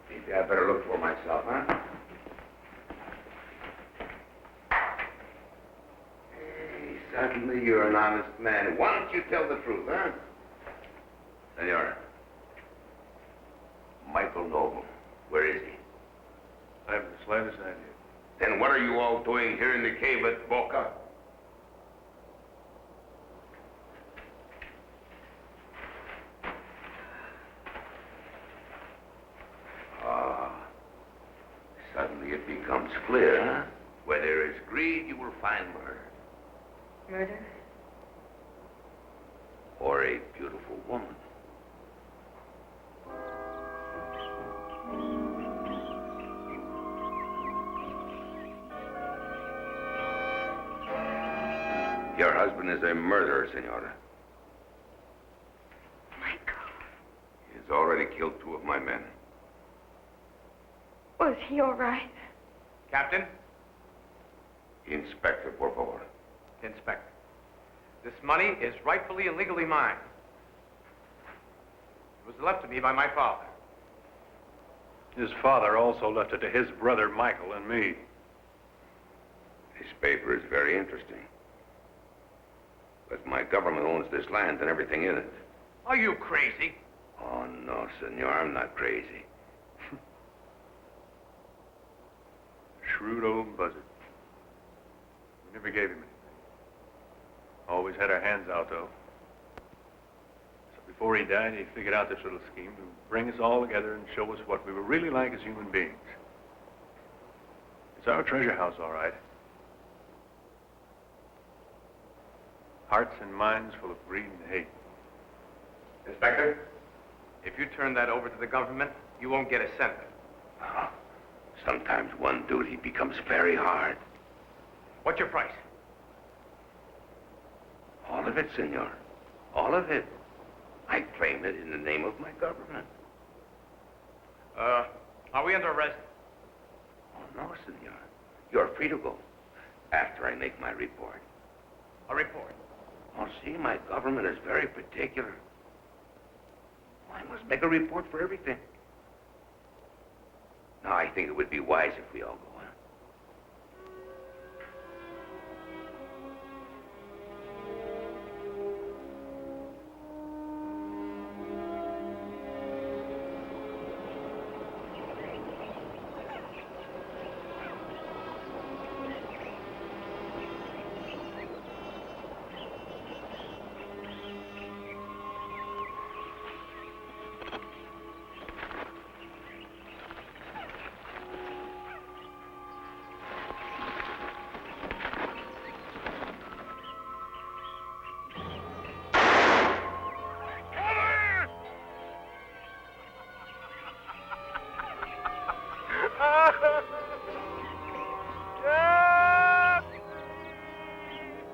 Maybe I better look for myself, huh? Hey, suddenly you're an honest man. Why don't you tell the truth, huh? Senor, Michael Noble, where is he? I haven't the slightest idea. Then what are you all doing here in the cave at Boca? Suddenly it becomes clear, huh? Where there is greed, you will find murder. Murder? Or a beautiful woman. Your husband is a murderer, senora. Michael. He has already killed 2 of my men. Was he all right? Captain? Inspector, por favor. Inspector. This money is rightfully and legally mine. It was left to me by my father. His father also left it to his brother Michael and me. This paper is very interesting. But my government owns this land and everything in it. Are you crazy? Oh, no, senor, I'm not crazy. Shrewd old buzzard. We never gave him anything. Always had our hands out, though. So before he died, he figured out this little scheme to bring us all together and show us what we were really like as human beings. It's our treasure house, all right. Hearts and minds full of greed and hate. Inspector, if you turn that over to the government, you won't get a cent. Sometimes one duty becomes very hard. What's your price? All of it, senor. All of it. I claim it in the name of my government. Are we under arrest? Oh, no, senor. You're free to go after I make my report. A report? Oh, see, my government is very particular. I must make a report for everything. Now, I think it would be wise if we all go, huh?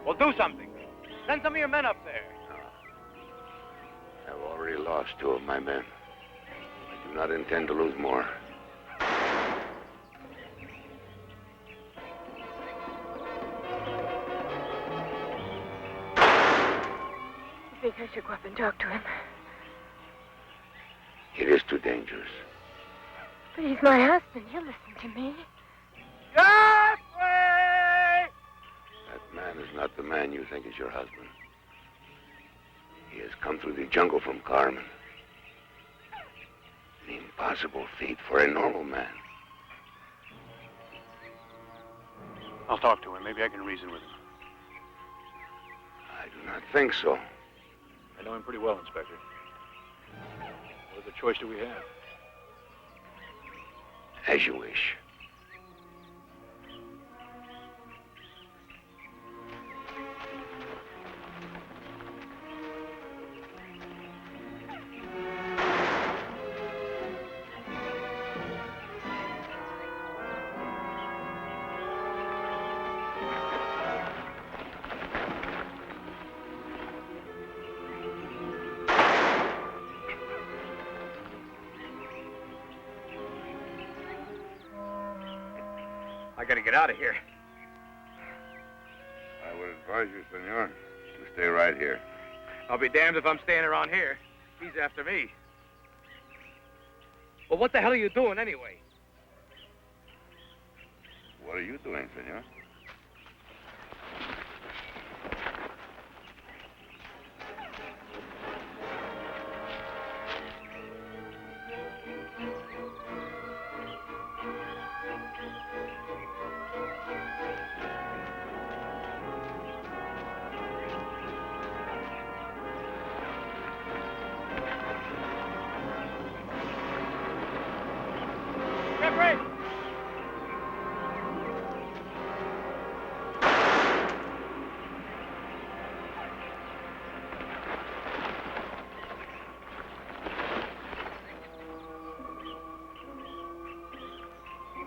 Well, do something. Send some of your men up there. I've already lost 2 of my men. I do not intend to lose more. think I should go up and talk to him. It is too dangerous. But he's my husband. He'll listen to me. That man is not the man you think is your husband. He has come through the jungle from Carmen. An impossible feat for a normal man. I'll talk to him. Maybe I can reason with him. I do not think so. I know him pretty well, Inspector. What other choice do we have? As you wish. I gotta get out of here. I would advise you, senor, to stay right here. I'll be damned if I'm staying around here. He's after me. Well, what the hell are you doing anyway? What are you doing, senor?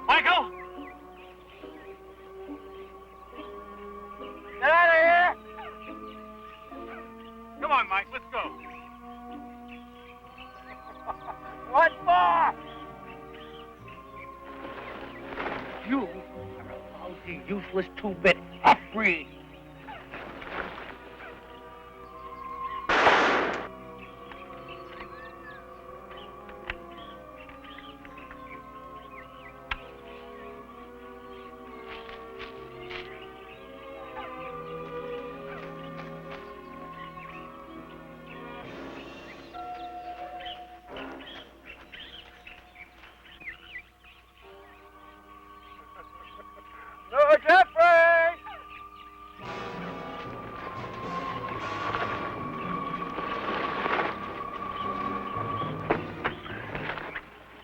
Michael! Get out of here! Come on, Mike, let's go. What for? You are a lousy, useless two-bit half-breed. No, Jeffrey!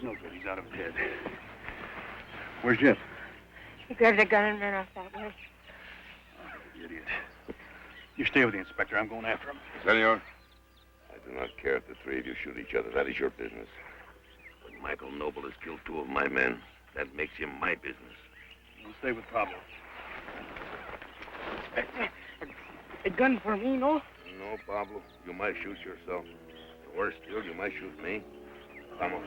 No good. He's out of his head. Where's Jeff? He grabbed a gun and ran off that way. You idiot. You stay with the inspector. I'm going after him. Senor, I do not care if the three of you shoot each other. That is your business. When Michael Noble has killed two of my men, that makes him my business. I'll stay with Pablo. A gun for me, no? No, Pablo. You might shoot yourself. Or worse still, you might shoot me. Vamos.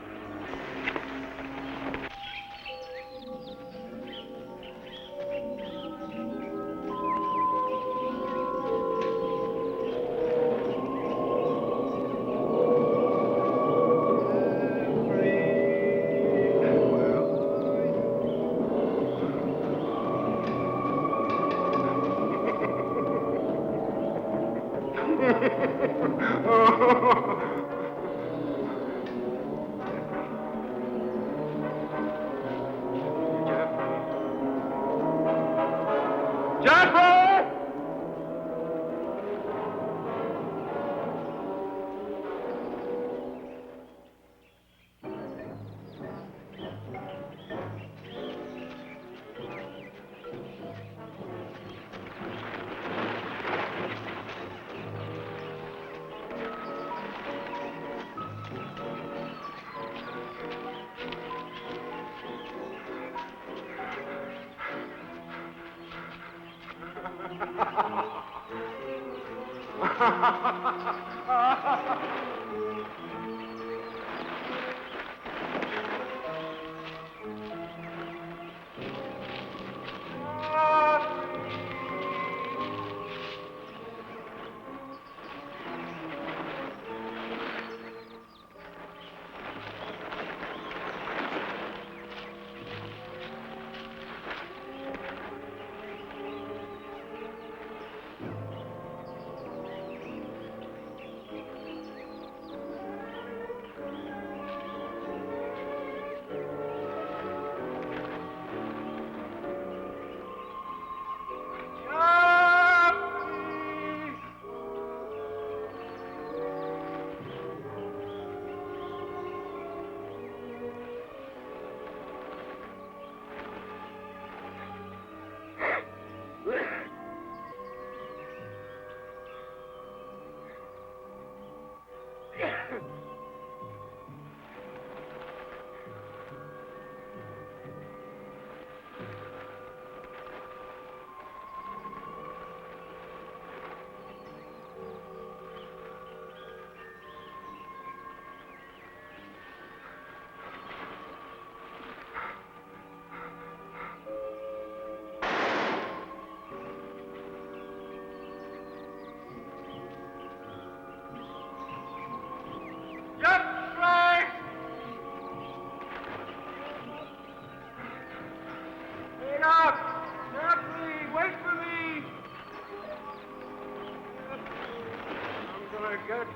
good.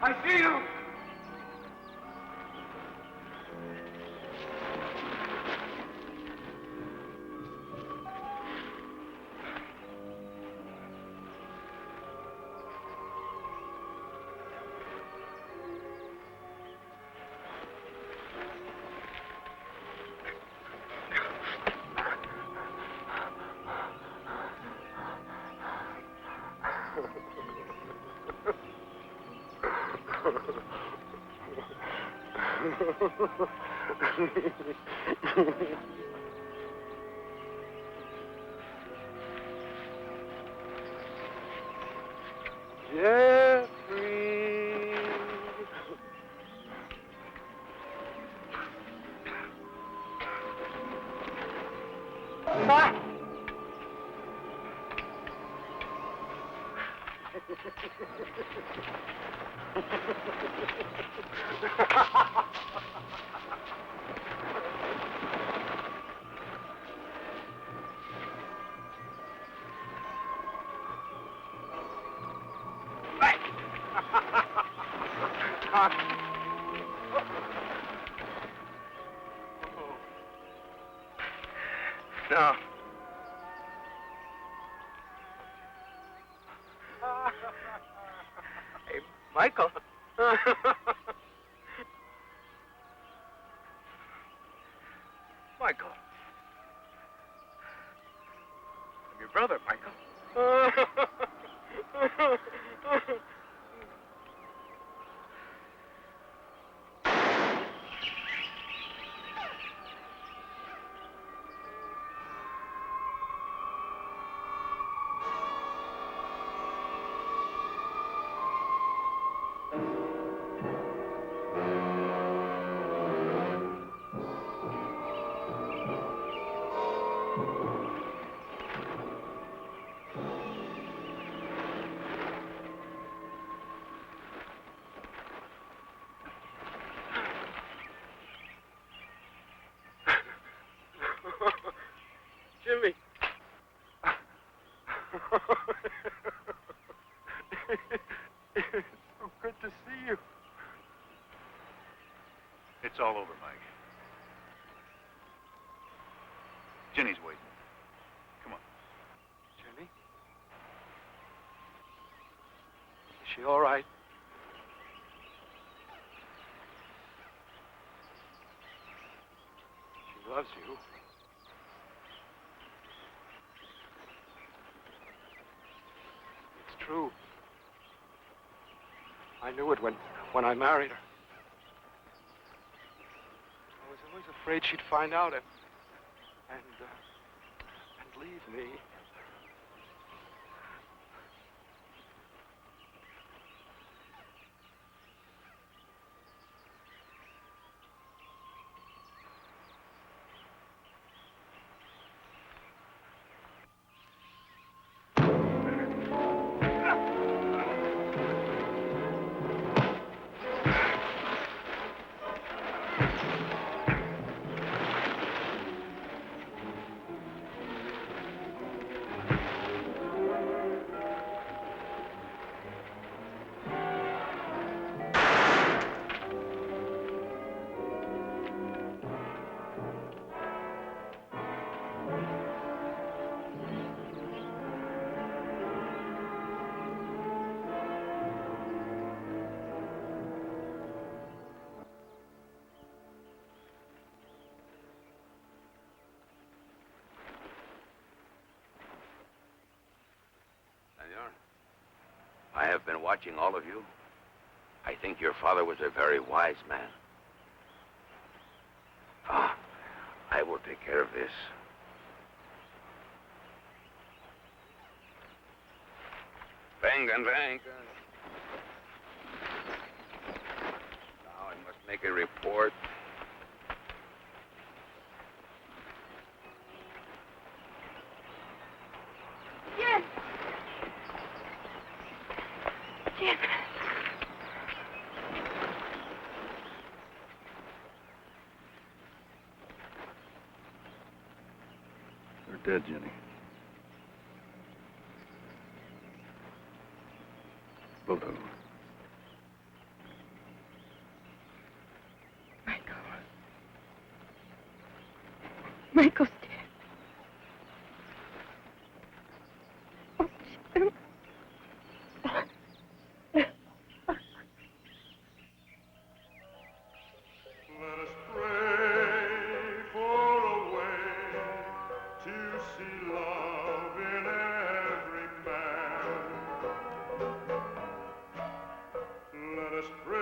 I see you! Jeffrey. Ah! No. Hey, Michael. Michael. I'm your brother, Michael. Jimmy. It's so good to see you. It's all over, Mike. Jenny's waiting. Come on. Jenny? Is she all right? She loves you. It's true. I knew it when I married her. I was always afraid she'd find out and leave me. I have been watching all of you. I think your father was a very wise man. I will take care of this. Vengan. Now I must make a report. Yes. Jim. dead, Jenny. Both of them. Michael's dead. Oh, Jim. Let us pray for a way to see love in every man. Let us pray.